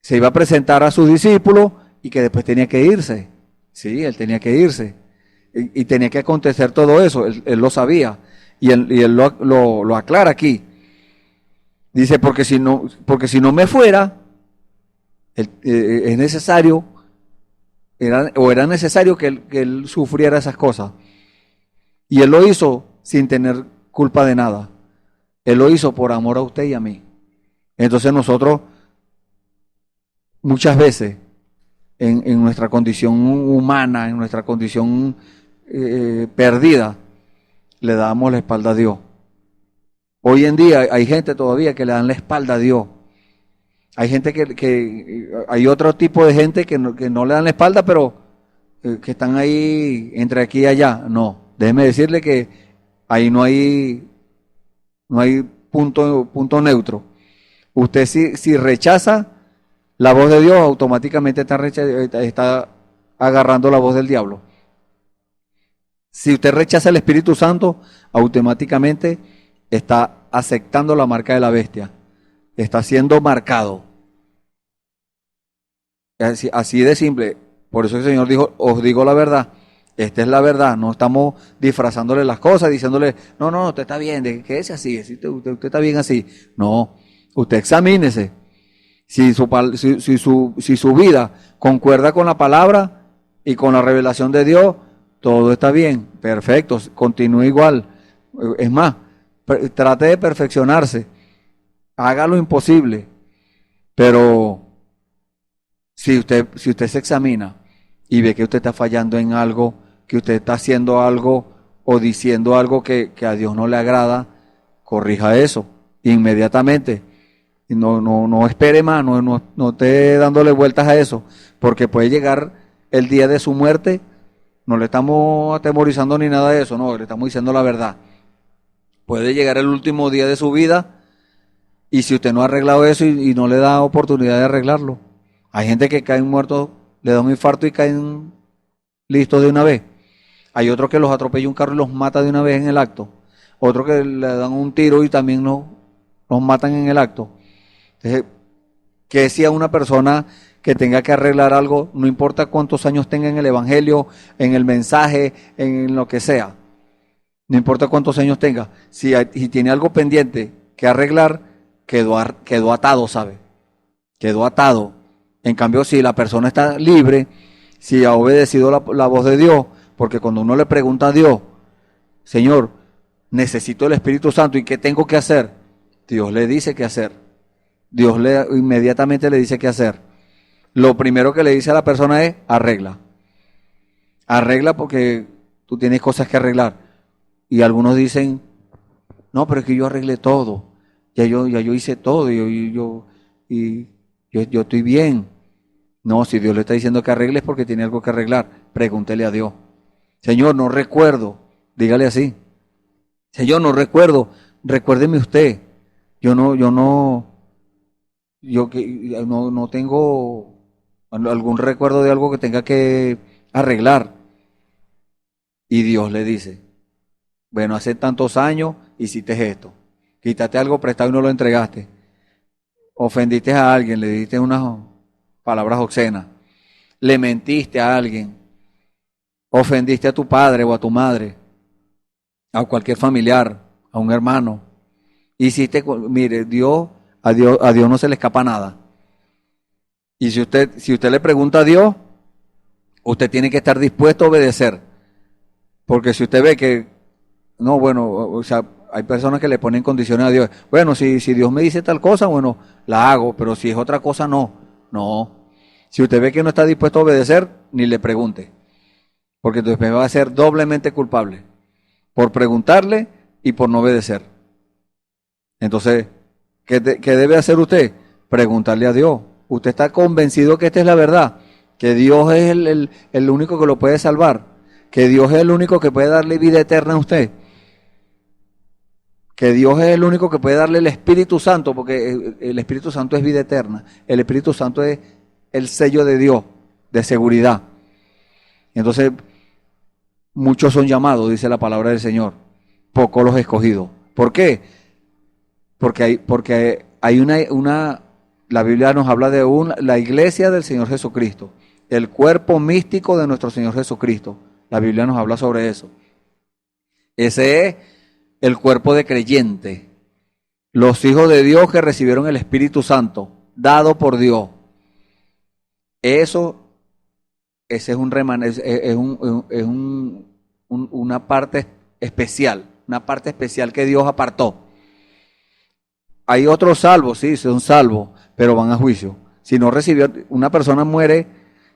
se iba a presentar a sus discípulos y que después tenía que irse. Sí, él tenía que irse. Y tenía que acontecer todo eso. Él lo sabía. Y él lo aclara aquí. Dice, porque si no me fuera, es necesario, era necesario que él sufriera esas cosas. Y él lo hizo sin tener culpa de nada. Él lo hizo por amor a usted y a mí. Entonces nosotros, muchas veces, en nuestra condición humana, en nuestra condición perdida, le damos la espalda a Dios. Hoy en día hay gente todavía que le dan la espalda a Dios. Hay gente hay otro tipo de gente que no le dan la espalda, pero que están ahí entre aquí y allá. No, déjeme decirle que ahí no hay punto neutro. Usted si rechaza la voz de Dios, automáticamente está agarrando la voz del diablo. Si usted rechaza el Espíritu Santo, automáticamente está aceptando la marca de la bestia. Está siendo marcado. Así de simple. Por eso el Señor dijo, os digo la verdad. Esta es la verdad. No estamos disfrazándole las cosas, diciéndole, no, usted está bien, quédese así, usted está bien así. No, usted examínese. Si su vida concuerda con la palabra y con la revelación de Dios, todo está bien, perfecto, continúe igual. Es más, trate de perfeccionarse, haga lo imposible, pero si usted se examina y ve que usted está fallando en algo, que usted está haciendo algo o diciendo algo que a Dios no le agrada, corrija eso inmediatamente. Y no espere más, no esté dándole vueltas a eso, porque puede llegar el día de su muerte. No le estamos atemorizando ni nada de eso, no, le estamos diciendo la verdad. Puede llegar el último día de su vida y si usted no ha arreglado eso y no le da oportunidad de arreglarlo. Hay gente que caen muertos, le da un infarto y caen listos de una vez. Hay otros que los atropella un carro y los mata de una vez en el acto. Otros que le dan un tiro y también los matan en el acto. Entonces, que si a una persona que tenga que arreglar algo, no importa cuántos años tenga en el evangelio, en el mensaje, en lo que sea, no importa cuántos años tenga, si tiene algo pendiente que arreglar, quedó atado, ¿sabe? Quedó atado. En cambio, si la persona está libre, si ha obedecido la voz de Dios, porque cuando uno le pregunta a Dios, Señor, necesito el Espíritu Santo, ¿y qué tengo que hacer? Dios le dice qué hacer. Dios inmediatamente le dice qué hacer. Lo primero que le dice a la persona es, arregla. Arregla porque tú tienes cosas que arreglar. Y algunos dicen, no, pero es que yo arreglé todo. Ya yo hice todo y yo estoy bien. No, si Dios le está diciendo que arregle es porque tiene algo que arreglar. Pregúntele a Dios. Señor, no recuerdo. Dígale así. Señor, no recuerdo. Recuérdeme usted. Yo no tengo algún recuerdo de algo que tenga que arreglar. Y Dios le dice, bueno, hace tantos años hiciste esto. Quítate algo prestado y no lo entregaste. Ofendiste a alguien, le diste unas palabras obscenas. Le mentiste a alguien. Ofendiste a tu padre o a tu madre. A cualquier familiar, a un hermano. Hiciste, mire, a Dios no se le escapa nada. Y si usted le pregunta a Dios, usted tiene que estar dispuesto a obedecer. Porque si usted ve que, no, bueno, o sea, hay personas que le ponen condiciones a Dios. Bueno, si Dios me dice tal cosa, bueno, la hago, pero si es otra cosa, no. No. Si usted ve que no está dispuesto a obedecer, ni le pregunte. Porque entonces me va a ser doblemente culpable. Por preguntarle y por no obedecer. Entonces, ¿qué debe hacer usted? Preguntarle a Dios. ¿Usted está convencido que esta es la verdad? Que Dios es el único que lo puede salvar. Que Dios es el único que puede darle vida eterna a usted. Que Dios es el único que puede darle el Espíritu Santo, porque el Espíritu Santo es vida eterna. El Espíritu Santo es el sello de Dios, de seguridad. Entonces, muchos son llamados, dice la palabra del Señor. Pocos los escogidos. ¿Por qué? Porque hay la Biblia nos habla de la iglesia del Señor Jesucristo, el cuerpo místico de nuestro Señor Jesucristo. La Biblia nos habla sobre eso. Ese es el cuerpo de creyente. Los hijos de Dios que recibieron el Espíritu Santo, dado por Dios. Ese es un una parte especial que Dios apartó. Hay otros salvos, sí, son salvos, pero van a juicio. Si no recibió, una persona muere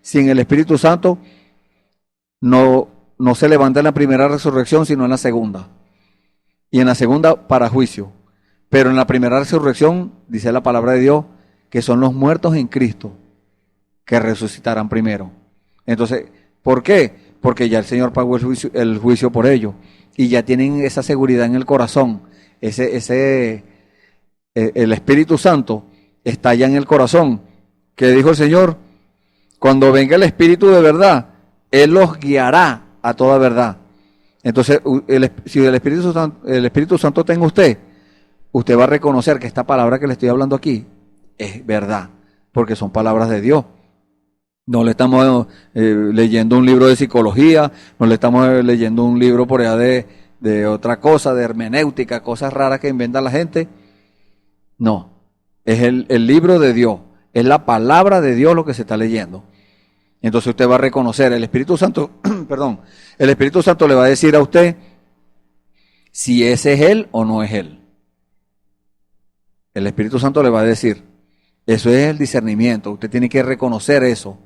sin el Espíritu Santo, no se levanta en la primera resurrección, sino en la segunda. Y en la segunda, para juicio. Pero en la primera resurrección, dice la palabra de Dios, que son los muertos en Cristo, que resucitarán primero. Entonces, ¿por qué? Porque ya el Señor pagó el juicio por ellos. Y ya tienen esa seguridad en el corazón. El Espíritu Santo está ya en el corazón. Que dijo el Señor, cuando venga el Espíritu de verdad, Él los guiará a toda verdad. Entonces, si el Espíritu Santo está en usted va a reconocer que esta palabra que le estoy hablando aquí es verdad, porque son palabras de Dios. No le estamos leyendo un libro de psicología, no le estamos leyendo un libro por allá de otra cosa, de hermenéutica, cosas raras que inventa la gente. No, es el libro de Dios, es la palabra de Dios lo que se está leyendo. Entonces usted va a reconocer, el Espíritu Santo, perdón, el Espíritu Santo le va a decir a usted si ese es Él o no es Él. El Espíritu Santo le va a decir, eso es el discernimiento, usted tiene que reconocer eso.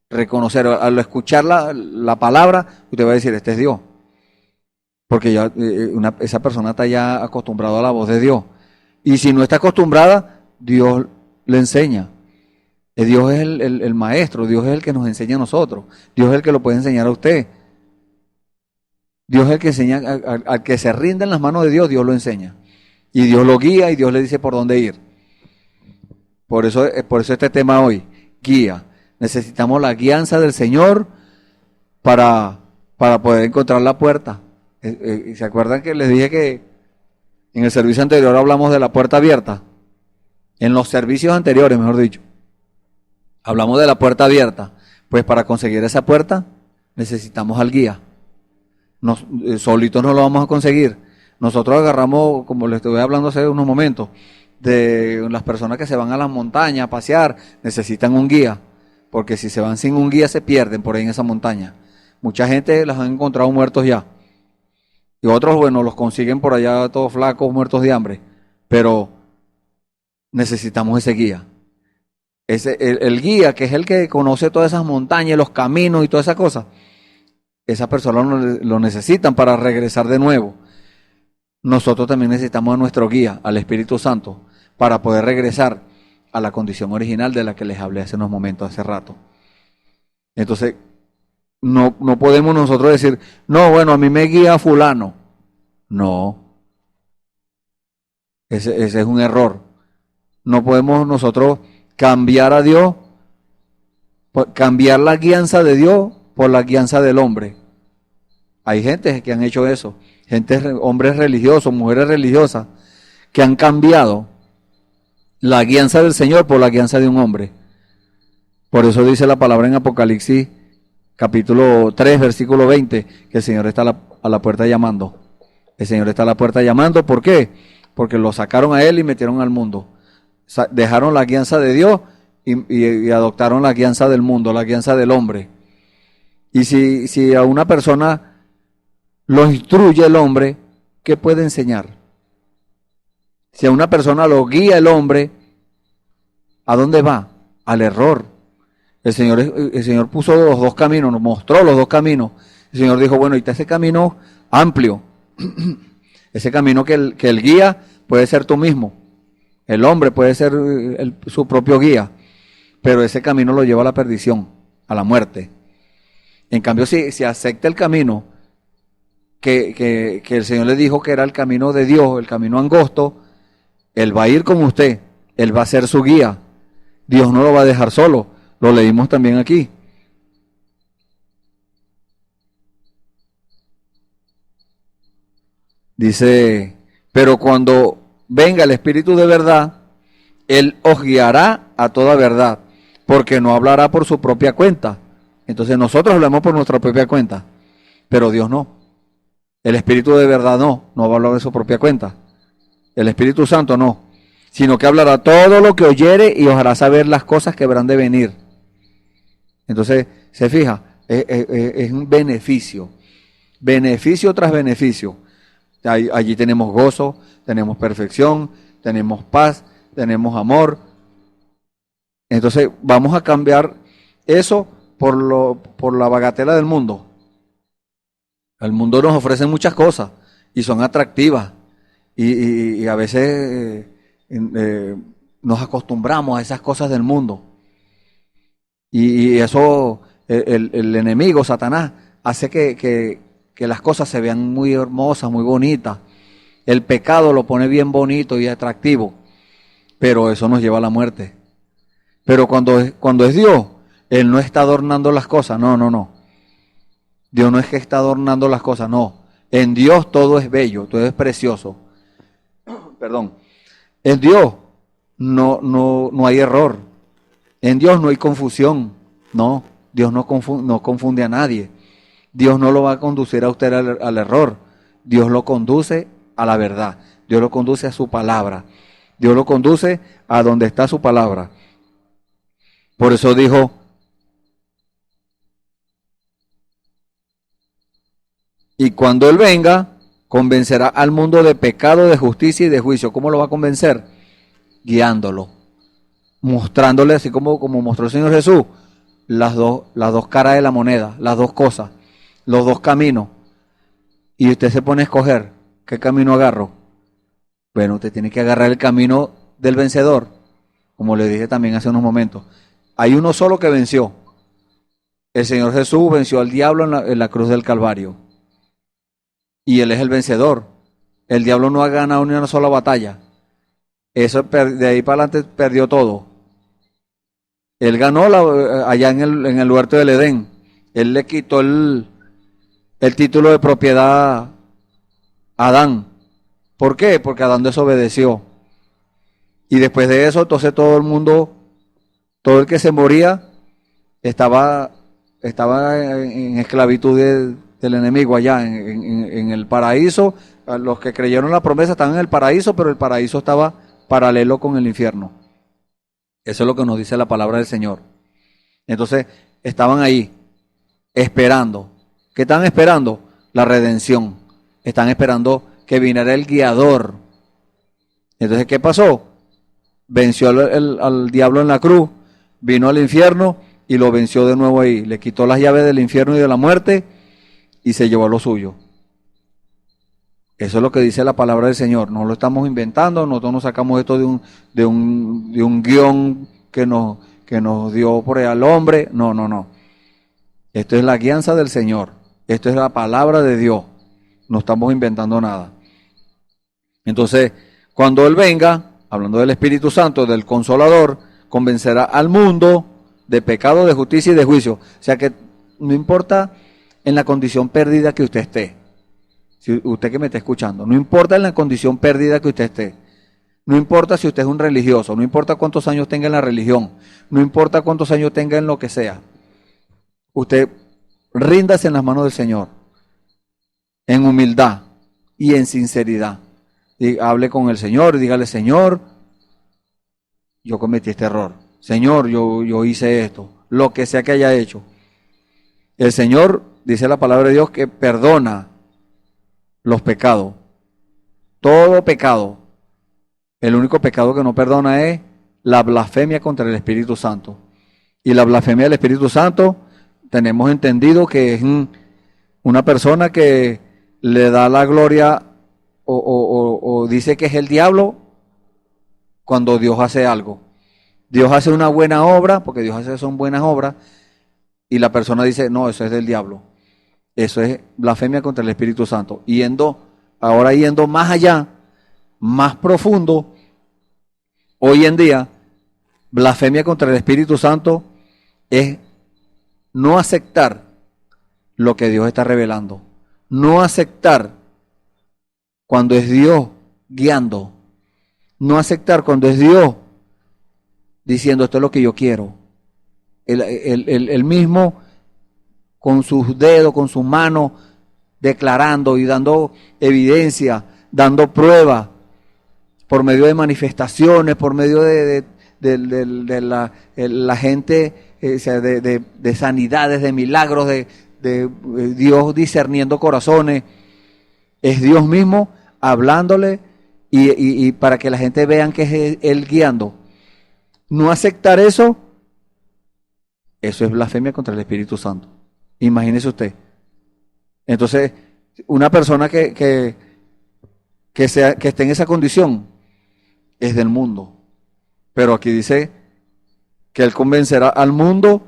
Reconocer, al escuchar la palabra, usted va a decir, este es Dios. Porque ya esa persona está ya acostumbrada a la voz de Dios. Y si no está acostumbrada, Dios le enseña. Dios es el maestro, Dios es el que nos enseña a nosotros. Dios es el que lo puede enseñar a usted. Dios es el que enseña, al que se rinda en las manos de Dios, Dios lo enseña. Y Dios lo guía y Dios le dice por dónde ir. Por eso este tema hoy, guía. Necesitamos la guianza del Señor para poder encontrar la puerta. ¿Se acuerdan que les dije que en el servicio anterior hablamos de la puerta abierta? En los servicios anteriores, mejor dicho, hablamos de la puerta abierta. Pues para conseguir esa puerta necesitamos al guía. Solitos no lo vamos a conseguir. Nosotros agarramos, como les estuve hablando hace unos momentos, de las personas que se van a las montañas a pasear, necesitan un guía. Porque si se van sin un guía se pierden por ahí en esa montaña. Mucha gente las han encontrado muertos ya. Y otros, bueno, los consiguen por allá todos flacos, muertos de hambre. Pero necesitamos ese guía. El guía, que es el que conoce todas esas montañas, los caminos y todas esas cosas. Esas personas lo necesitan para regresar de nuevo. Nosotros también necesitamos a nuestro guía, al Espíritu Santo, para poder regresar a la condición original de la que les hablé hace unos momentos, hace rato. Entonces, no podemos nosotros decir, no, bueno, a mí me guía fulano. No. Ese es un error. No podemos nosotros cambiar a Dios, cambiar la guianza de Dios por la guianza del hombre. Hay gente que han hecho eso. Hombres religiosos, mujeres religiosas, que han cambiado la guianza del Señor por la guianza de un hombre. Por eso dice la palabra en Apocalipsis, capítulo 3, versículo 20, que el Señor está a la puerta llamando. El Señor está a la puerta llamando, ¿por qué? Porque lo sacaron a Él y metieron al mundo. Dejaron la guianza de Dios y adoptaron la guianza del mundo, la guianza del hombre. Y si a una persona lo instruye el hombre, ¿qué puede enseñar? Si a una persona lo guía el hombre, ¿a dónde va? Al error. El Señor puso los dos caminos, nos mostró los dos caminos. El Señor dijo, bueno, y está ese camino amplio. Ese camino que el guía puede ser tú mismo. El hombre puede ser su propio guía. Pero ese camino lo lleva a la perdición, a la muerte. En cambio, si acepta el camino que el Señor le dijo que era el camino de Dios, el camino angosto, Él va a ir con usted, Él va a ser su guía. Dios no lo va a dejar solo, lo leímos también aquí. Dice, pero cuando venga el Espíritu de verdad, Él os guiará a toda verdad, porque no hablará por su propia cuenta. Entonces nosotros hablamos por nuestra propia cuenta, pero Dios no. El Espíritu de verdad no va a hablar de su propia cuenta. El Espíritu Santo no, sino que hablará todo lo que oyere y os hará saber las cosas que habrán de venir. Entonces, se fija, es un beneficio, beneficio tras beneficio. Allí tenemos gozo, tenemos perfección, tenemos paz, tenemos amor. Entonces, vamos a cambiar eso por la bagatela del mundo. El mundo nos ofrece muchas cosas y son atractivas. Y a veces nos acostumbramos a esas cosas del mundo. Y eso, el enemigo, Satanás, hace que las cosas se vean muy hermosas, muy bonitas. El pecado lo pone bien bonito y atractivo, pero eso nos lleva a la muerte. Pero cuando es Dios, Él no está adornando las cosas, no. Dios no es que está adornando las cosas, no. En Dios todo es bello, todo es precioso. Perdón. En Dios no hay error. En Dios no hay confusión. No, Dios no confunde a nadie. Dios no lo va a conducir a usted al error. Dios lo conduce a la verdad. Dios lo conduce a su palabra. Dios lo conduce a donde está su palabra. Por eso dijo: y cuando Él venga, convencerá al mundo de pecado, de justicia y de juicio. ¿Cómo lo va a convencer? Guiándolo, mostrándole, así como mostró el Señor Jesús, las dos caras de la moneda, las dos cosas, los dos caminos. Y usted se pone a escoger, ¿qué camino agarro? Bueno, usted tiene que agarrar el camino del vencedor, como le dije también hace unos momentos. Hay uno solo que venció. El Señor Jesús venció al diablo en la cruz del Calvario. Y Él es el vencedor. El diablo no ha ganado ni una sola batalla. Eso, de ahí para adelante perdió todo. Él ganó allá en el huerto del Edén. Él le quitó el título de propiedad a Adán. ¿Por qué? Porque Adán desobedeció. Y después de eso, entonces todo el mundo, todo el que se moría, estaba en esclavitud del enemigo allá en el paraíso. Los que creyeron la promesa estaban en el paraíso, pero el paraíso estaba paralelo con el infierno. Eso es lo que nos dice la palabra del Señor. Entonces, estaban ahí, esperando. ¿Qué están esperando? La redención. Están esperando que viniera el guiador. Entonces, ¿qué pasó? Venció al diablo en la cruz, vino al infierno y lo venció de nuevo ahí. Le quitó las llaves del infierno y de la muerte y se llevó lo suyo. Eso es lo que dice la palabra del Señor. No lo estamos inventando, nosotros nos sacamos esto de un guión que nos dio por ahí al hombre. No. Esto es la guianza del Señor. Esto es la palabra de Dios. No estamos inventando nada. Entonces, cuando Él venga, hablando del Espíritu Santo, del Consolador, convencerá al mundo de pecado, de justicia y de juicio. O sea que no importa en la condición perdida que usted esté. Si usted que me está escuchando, no importa en la condición perdida que usted esté. No importa si usted es un religioso, no importa cuántos años tenga en la religión, no importa cuántos años tenga en lo que sea. Usted ríndase en las manos del Señor, en humildad y en sinceridad. Y hable con el Señor y dígale: Señor, yo cometí este error. Señor, yo hice esto, lo que sea que haya hecho. El Señor, dice la palabra de Dios, que perdona los pecados. Todo pecado. El único pecado que no perdona es la blasfemia contra el Espíritu Santo. Y la blasfemia del Espíritu Santo, tenemos entendido que es una persona que le da la gloria o dice que es el diablo cuando Dios hace algo. Dios hace una buena obra, porque Dios hace son buenas obras, y la persona dice: no, eso es del diablo. Eso es blasfemia contra el Espíritu Santo. Ahora yendo más allá, más profundo, hoy en día, blasfemia contra el Espíritu Santo es no aceptar lo que Dios está revelando. No aceptar cuando es Dios guiando. No aceptar cuando es Dios diciendo: esto es lo que yo quiero. El mismo con sus dedos, con sus manos, declarando y dando evidencia, dando prueba por medio de manifestaciones, por medio de la gente, o sea, de sanidades, de milagros, de Dios discerniendo corazones. Es Dios mismo hablándole y para que la gente vean que es Él guiando. No aceptar eso es blasfemia contra el Espíritu Santo. Imagínese usted. Entonces, una persona que esté en esa condición es del mundo. Pero aquí dice que Él convencerá al mundo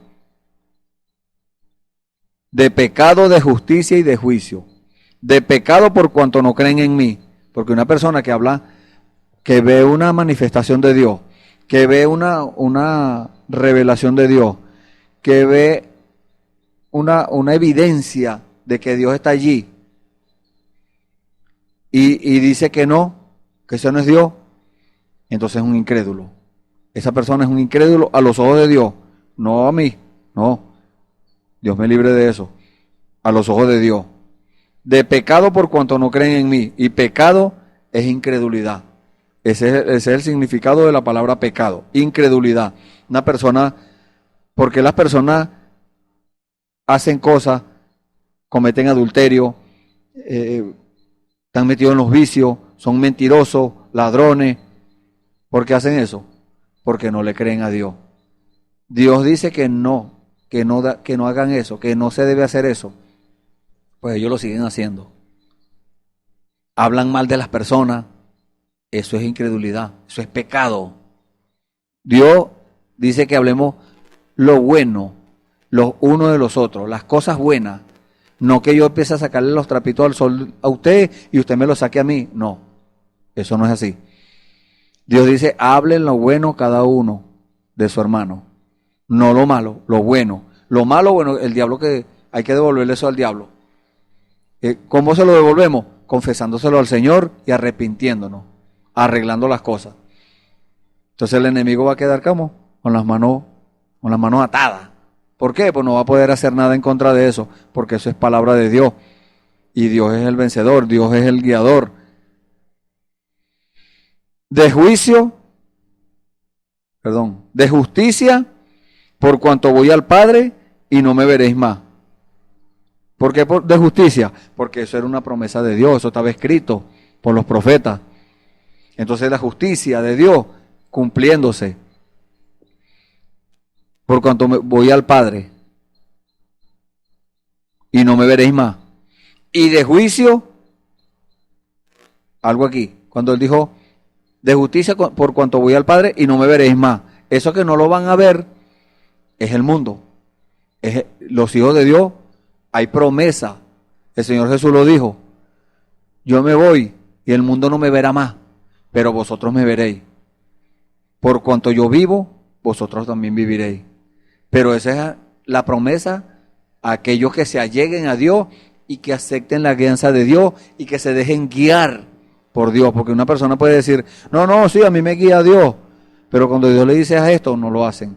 de pecado, de justicia y de juicio. De pecado por cuanto no creen en mí. Porque una persona que habla, que ve una manifestación de Dios, que ve una revelación de Dios, que ve una evidencia de que Dios está allí, y dice que no, que eso no es Dios, entonces es un incrédulo. Esa persona es un incrédulo a los ojos de Dios, no a mí, no. Dios me libre de eso. A los ojos de Dios. De pecado por cuanto no creen en mí. Y pecado es incredulidad. Ese es el significado de la palabra pecado. Incredulidad. Una persona, porque las personas hacen cosas, cometen adulterio, están metidos en los vicios, son mentirosos, ladrones. ¿Por qué hacen eso? Porque no le creen a Dios. Dios dice que no hagan eso, que no se debe hacer eso. Pues ellos lo siguen haciendo. Hablan mal de las personas. Eso es incredulidad, eso es pecado. Dios dice que hablemos lo bueno, los unos de los otros, las cosas buenas. No que yo empiece a sacarle los trapitos al sol a usted y usted me lo saque a mí. No, eso no es así. Dios dice, hablen lo bueno cada uno de su hermano. No lo malo, lo bueno. Lo malo, bueno, el diablo, que hay que devolverle eso al diablo. ¿Cómo se lo devolvemos? Confesándoselo al Señor y arrepintiéndonos, arreglando las cosas. Entonces el enemigo va a quedar como con las manos atadas. ¿Por qué? Pues no va a poder hacer nada en contra de eso, porque eso es palabra de Dios. Y Dios es el vencedor, Dios es el guiador. De justicia, por cuanto voy al Padre y no me veréis más. ¿Por qué de justicia? Porque eso era una promesa de Dios, eso estaba escrito por los profetas. Entonces la justicia de Dios cumpliéndose. Por cuanto voy al Padre y no me veréis más. Y de juicio, algo aquí, cuando él dijo, de justicia por cuanto voy al Padre y no me veréis más. Eso que no lo van a ver es el mundo. Es los hijos de Dios, hay promesa. El Señor Jesús lo dijo. Yo me voy y el mundo no me verá más, pero vosotros me veréis. Por cuanto yo vivo, vosotros también viviréis. Pero esa es la promesa a aquellos que se alleguen a Dios y que acepten la guianza de Dios y que se dejen guiar por Dios. Porque una persona puede decir, no, sí, a mí me guía Dios. Pero cuando Dios le dice a esto, no lo hacen.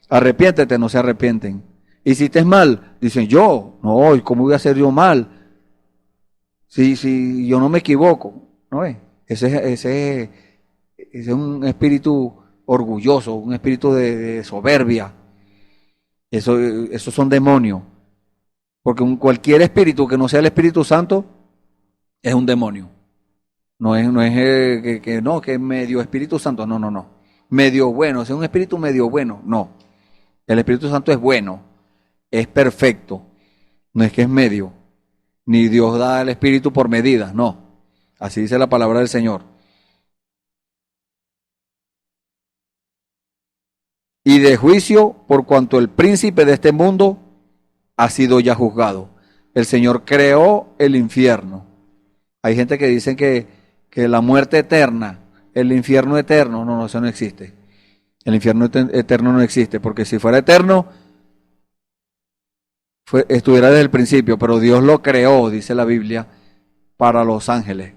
Arrepiéntete, no se arrepienten. Hiciste mal, dicen yo, no, ¿y cómo voy a hacer yo mal? Si yo no me equivoco, ¿no es? Ese es un espíritu orgulloso, un espíritu de soberbia. Esos son demonios. Porque cualquier espíritu que no sea el Espíritu Santo es un demonio. No es que es medio Espíritu Santo, no. Medio bueno, es un espíritu medio bueno, no. El Espíritu Santo es bueno, es perfecto. No es que es medio. Ni Dios da el espíritu por medidas, no. Así dice la palabra del Señor. Y de juicio, por cuanto el príncipe de este mundo ha sido ya juzgado. El Señor creó el infierno. Hay gente que dice que la muerte eterna, el infierno eterno, no, eso no existe. El infierno eterno no existe, porque si fuera eterno, estuviera desde el principio, pero Dios lo creó, dice la Biblia, para los ángeles.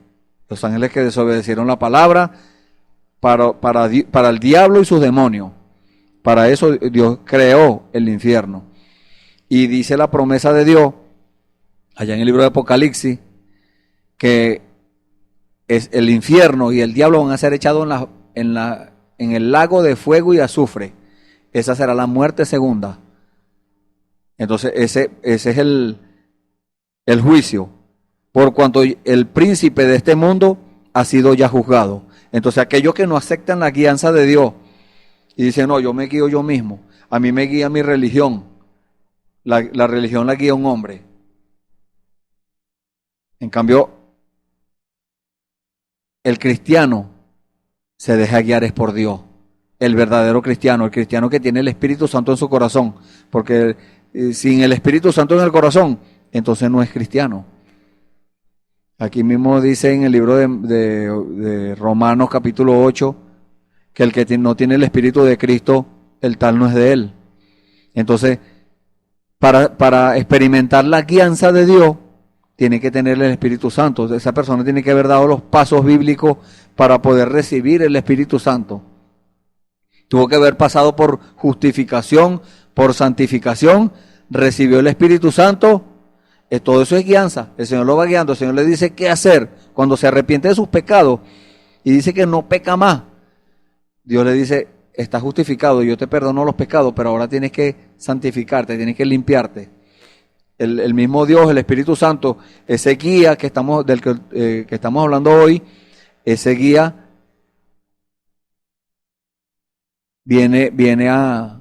Los ángeles que desobedecieron la palabra, para el diablo y sus demonios. Para eso Dios creó el infierno. Y dice la promesa de Dios, allá en el libro de Apocalipsis, que es el infierno y el diablo van a ser echados en el lago de fuego y azufre. Esa será la muerte segunda. Entonces ese es el juicio, por cuanto el príncipe de este mundo ha sido ya juzgado. Entonces aquellos que no aceptan la guianza de Dios y dicen, no, yo me guío yo mismo, a mí me guía mi religión, la religión la guía un hombre. En cambio, el cristiano se deja guiar es por Dios. El verdadero cristiano, el cristiano que tiene el Espíritu Santo en su corazón, porque sin el Espíritu Santo en el corazón, entonces no es cristiano. Aquí mismo dice en el libro de Romanos capítulo 8, que el que no tiene el Espíritu de Cristo, el tal no es de él. Entonces, para experimentar la guianza de Dios, tiene que tener el Espíritu Santo. Esa persona tiene que haber dado los pasos bíblicos para poder recibir el Espíritu Santo. Tuvo que haber pasado por justificación, por santificación, recibió el Espíritu Santo. Todo eso es guianza. El Señor lo va guiando. El Señor le dice qué hacer cuando se arrepiente de sus pecados y dice que no peca más. Dios le dice, estás justificado, yo te perdono los pecados, pero ahora tienes que santificarte, tienes que limpiarte. El mismo Dios, el Espíritu Santo, ese guía que estamos hablando hoy, ese guía viene a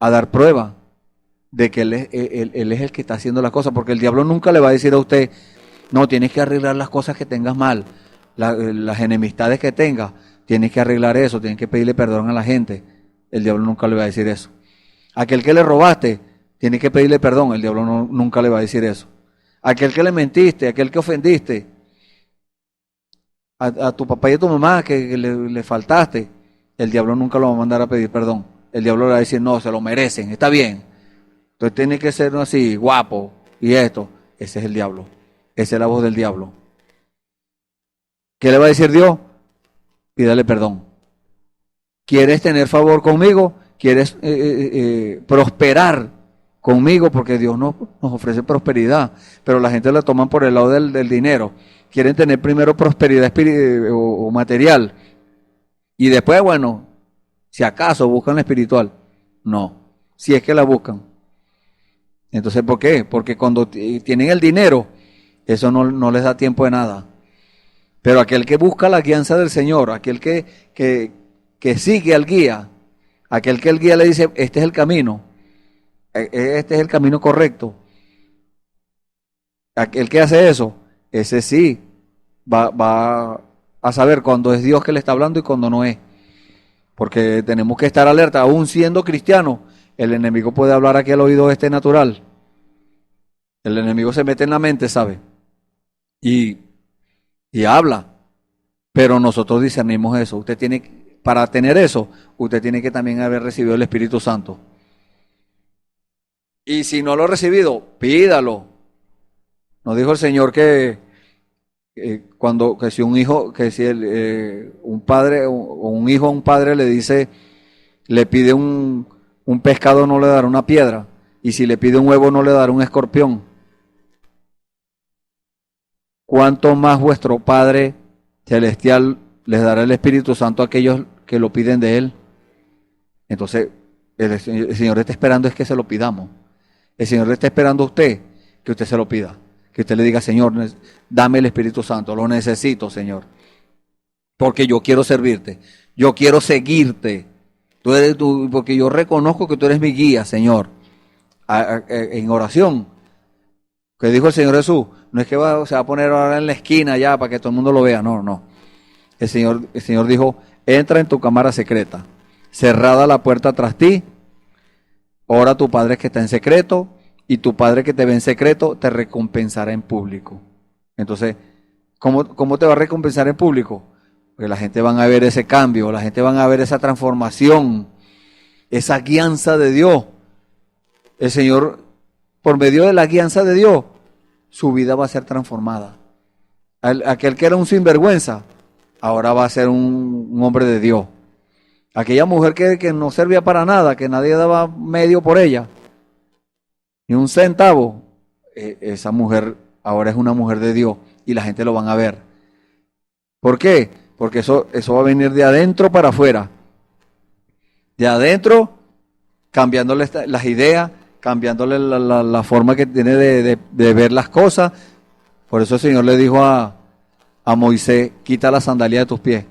dar prueba de que él es el que está haciendo las cosas, porque el diablo nunca le va a decir a usted, no, tienes que arreglar las cosas que tengas mal, las enemistades que tengas, tienes que arreglar eso, tienes que pedirle perdón a la gente. El diablo nunca le va a decir eso. Aquel que le robaste, tienes que pedirle perdón, el diablo nunca le va a decir eso. Aquel que le mentiste, aquel que ofendiste, a tu papá y a tu mamá que le faltaste, el diablo nunca lo va a mandar a pedir perdón. El diablo le va a decir, no, se lo merecen, está bien. Entonces tiene que ser así, guapo, y esto. Ese es el diablo. Esa es la voz del diablo. ¿Qué le va a decir Dios? Pídale perdón. ¿Quieres tener favor conmigo? ¿Quieres prosperar conmigo? Porque Dios nos ofrece prosperidad, pero la gente la toman por el lado del dinero. Quieren tener primero prosperidad o material y después, bueno, si acaso buscan la espiritual. No, si es que la buscan. Entonces, ¿por qué? Porque cuando tienen el dinero, eso no les da tiempo de nada. Pero aquel que busca la guianza del Señor, aquel que sigue al guía, aquel que el guía le dice, este es el camino, este es el camino correcto. Aquel que hace eso, ese sí va a saber cuándo es Dios que le está hablando y cuándo no es. Porque tenemos que estar alerta, aún siendo cristianos, el enemigo puede hablar aquí al oído natural. El enemigo se mete en la mente, ¿sabe? Y habla. Pero nosotros discernimos eso. Para tener eso, usted tiene que también haber recibido el Espíritu Santo. Y si no lo ha recibido, pídalo. Nos dijo el Señor que si un padre o un hijo a un padre le pide un pescado, no le dará una piedra, y si le pide un huevo, no le dará un escorpión. ¿Cuánto más vuestro Padre Celestial les dará el Espíritu Santo a aquellos que lo piden de Él? Entonces, el Señor está esperando es que se lo pidamos. El Señor está esperando a usted que usted se lo pida. Que usted le diga, Señor, dame el Espíritu Santo, lo necesito, Señor. Porque yo quiero servirte, yo quiero seguirte. Porque yo reconozco que tú eres mi guía, Señor. En oración, que dijo el Señor Jesús, no es que se va a poner ahora en la esquina ya para que todo el mundo lo vea, no. El Señor dijo, entra en tu cámara secreta, cerrada la puerta tras ti, ora a tu Padre que está en secreto, y tu Padre que te ve en secreto te recompensará en público. Entonces, ¿cómo te va a recompensar en público? Porque la gente van a ver ese cambio, la gente van a ver esa transformación, esa guianza de Dios. El Señor, por medio de la guianza de Dios, su vida va a ser transformada. Aquel que era un sinvergüenza, ahora va a ser un hombre de Dios. Aquella mujer que no servía para nada, que nadie daba medio por ella, ni un centavo, esa mujer ahora es una mujer de Dios y la gente lo van a ver. ¿Por qué? Porque eso va a venir de adentro para afuera. De adentro, cambiándole las ideas, cambiándole la forma que tiene de ver las cosas. Por eso el Señor le dijo a Moisés, quita la sandalia de tus pies.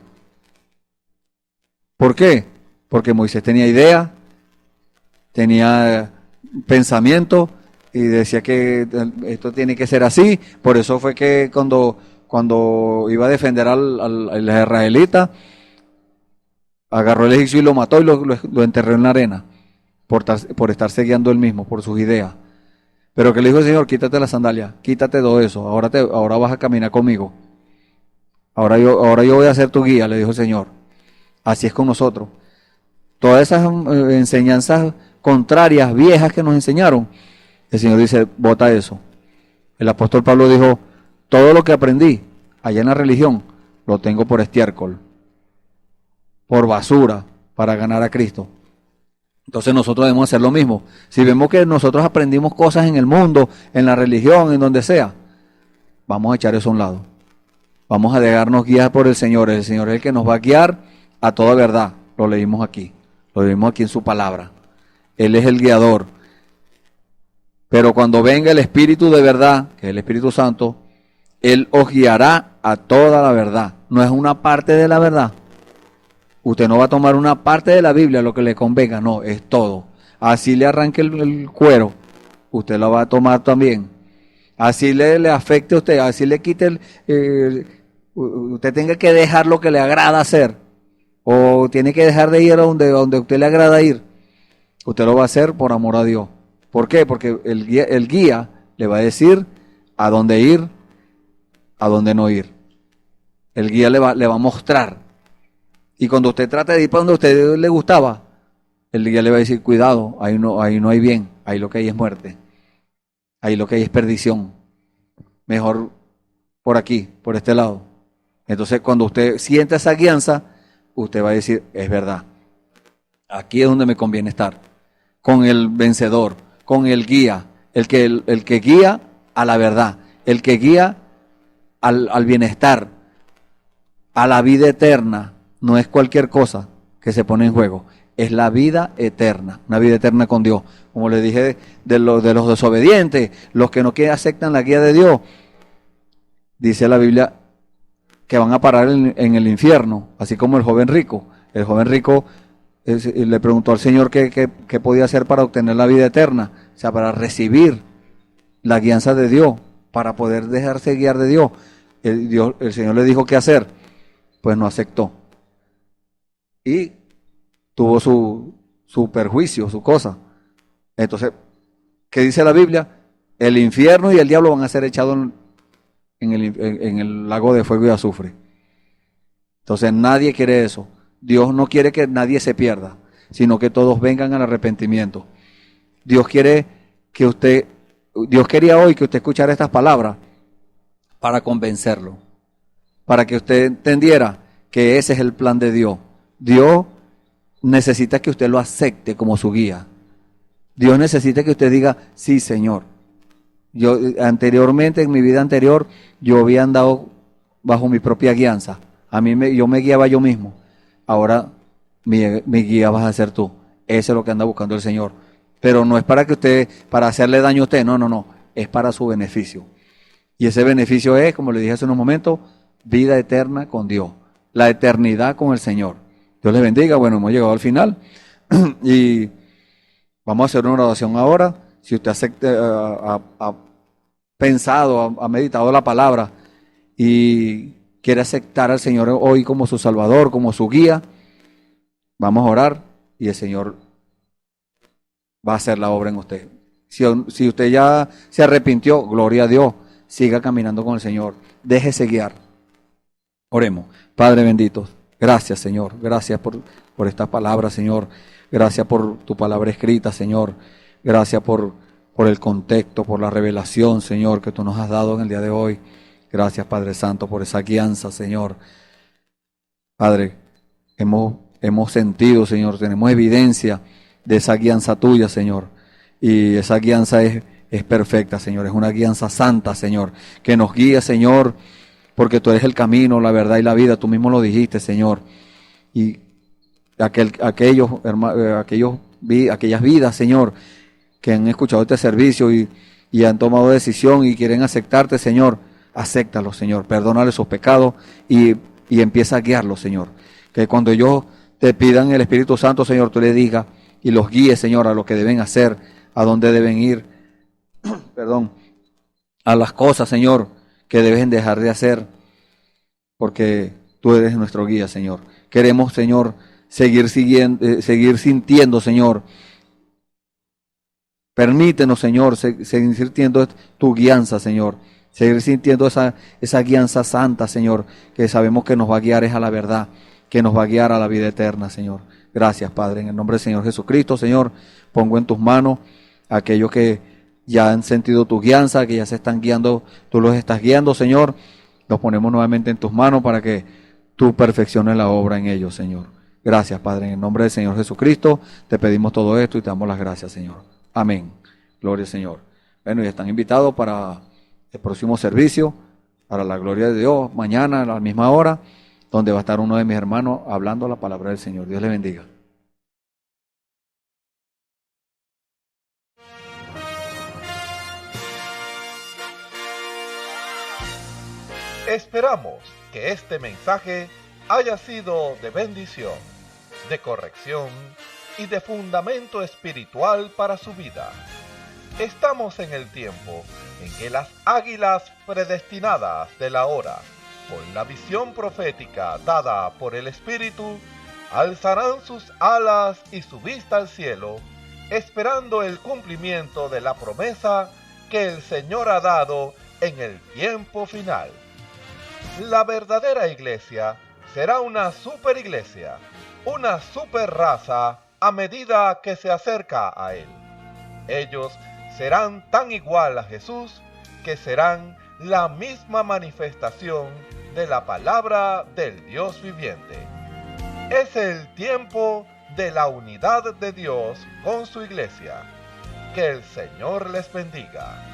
¿Por qué? Porque Moisés tenía idea, tenía pensamiento y decía que esto tiene que ser así. Por eso fue que cuando iba a defender al israelita, agarró el egipcio y lo mató y lo enterró en la arena por estarse guiando él mismo, por sus ideas. Pero que le dijo el Señor, quítate la sandalia, quítate todo eso, ahora vas a caminar conmigo. Ahora yo voy a ser tu guía, le dijo el Señor. Así es con nosotros. Todas esas enseñanzas contrarias, viejas que nos enseñaron, el Señor dice, bota eso. El apóstol Pablo dijo, todo lo que aprendí allá en la religión, lo tengo por estiércol, por basura, para ganar a Cristo. Entonces nosotros debemos hacer lo mismo. Si vemos que nosotros aprendimos cosas en el mundo, en la religión, en donde sea, vamos a echar eso a un lado. Vamos a dejarnos guiar por el Señor. El Señor es el que nos va a guiar a toda verdad. Lo leímos aquí en su palabra. Él es el guiador. Pero cuando venga el Espíritu de verdad, que es el Espíritu Santo, Él os guiará a toda la verdad. No es una parte de la verdad. Usted no va a tomar una parte de la Biblia, lo que le convenga, no, es todo. Así le arranque el cuero, usted lo va a tomar también. Así le afecte a usted, así le quite usted tenga que dejar lo que le agrada hacer, o tiene que dejar de ir a donde a usted le agrada ir. Usted lo va a hacer por amor a Dios. ¿Por qué? Porque el guía le va a decir a dónde ir, a dónde no ir. El guía le va a mostrar. Y cuando usted trate de ir para donde a usted le gustaba, el guía le va a decir, cuidado, ahí no hay bien, ahí lo que hay es muerte, ahí lo que hay es perdición. Mejor por aquí, por este lado. Entonces cuando usted sienta esa guianza, usted va a decir, es verdad, aquí es donde me conviene estar, con el vencedor, con el guía, el que guía a la verdad, el que guía al bienestar, a la vida eterna. No es cualquier cosa que se pone en juego, es la vida eterna, una vida eterna con Dios. Como le dije de los desobedientes, los que no aceptan la guía de Dios, dice la Biblia que van a parar en el infierno, así como el joven rico. El joven rico le preguntó al Señor qué podía hacer para obtener la vida eterna, o sea, para recibir la guianza de Dios, para poder dejarse guiar de Dios. El Señor le dijo qué hacer, pues no aceptó. Y tuvo su perjuicio, su cosa. Entonces, ¿qué dice la Biblia? El infierno y el diablo van a ser echados en el lago de fuego y azufre. Entonces, nadie quiere eso. Dios no quiere que nadie se pierda, sino que todos vengan al arrepentimiento. Dios quería hoy que usted escuchara estas palabras para convencerlo, para que usted entendiera que ese es el plan de Dios. Dios necesita que usted lo acepte como su guía. Dios necesita que usted diga, sí, Señor. Yo anteriormente, en mi vida anterior, yo había andado bajo mi propia guianza. Yo me guiaba yo mismo. Ahora mi guía vas a ser tú. Eso es lo que anda buscando el Señor. Pero no es para hacerle daño a usted. No. Es para su beneficio. Y ese beneficio es, como le dije hace unos momentos, vida eterna con Dios. La eternidad con el Señor. Dios les bendiga. Bueno, hemos llegado al final y vamos a hacer una oración ahora. Si usted ha pensado, ha meditado la palabra y quiere aceptar al Señor hoy como su Salvador, como su guía, vamos a orar y el Señor va a hacer la obra en usted. Si usted ya se arrepintió, gloria a Dios, siga caminando con el Señor, déjese guiar. Oremos. Padre bendito, gracias, Señor. Gracias por estas palabras, Señor. Gracias por tu palabra escrita, Señor. Gracias por el contexto, por la revelación, Señor, que tú nos has dado en el día de hoy. Gracias, Padre Santo, por esa guianza, Señor. Padre, hemos sentido, Señor, tenemos evidencia de esa guianza tuya, Señor. Y esa guianza es perfecta, Señor. Es una guianza santa, Señor, que nos guía, Señor, porque tú eres el camino, la verdad y la vida, tú mismo lo dijiste, Señor. Y aquellas vidas, Señor, que han escuchado este servicio y han tomado decisión y quieren aceptarte, Señor, acéptalos, Señor, perdónale sus pecados y empieza a guiarlos, Señor. Que cuando ellos te pidan el Espíritu Santo, Señor, tú le digas y los guíes, Señor, a lo que deben hacer, a dónde deben ir, perdón, a las cosas, Señor, que deben dejar de hacer, porque tú eres nuestro guía, Señor. Queremos, Señor, seguir sintiendo, Señor. Permítenos, Señor, seguir sintiendo tu guianza, Señor. Seguir sintiendo esa guianza santa, Señor, que sabemos que nos va a guiar es a la verdad, que nos va a guiar a la vida eterna, Señor. Gracias, Padre. En el nombre del Señor Jesucristo, Señor, pongo en tus manos a aquellos que ya han sentido tu guianza, que ya se están guiando, tú los estás guiando, Señor. Los ponemos nuevamente en tus manos para que tú perfecciones la obra en ellos, Señor. Gracias, Padre. En el nombre del Señor Jesucristo, te pedimos todo esto y te damos las gracias, Señor. Amén. Gloria al Señor. Bueno, y están invitados para el próximo servicio, para la gloria de Dios, mañana a la misma hora, donde va a estar uno de mis hermanos hablando la palabra del Señor. Dios les bendiga. Esperamos que este mensaje haya sido de bendición, de corrección y de fundamento espiritual para su vida. Estamos en el tiempo en que las águilas predestinadas de la hora, con la visión profética dada por el Espíritu, alzarán sus alas y su vista al cielo, esperando el cumplimiento de la promesa que el Señor ha dado en el tiempo final. La verdadera iglesia será una superiglesia, una super raza a medida que se acerca a Él. Ellos serán tan igual a Jesús que serán la misma manifestación de la palabra del Dios viviente. Es el tiempo de la unidad de Dios con su iglesia. Que el Señor les bendiga.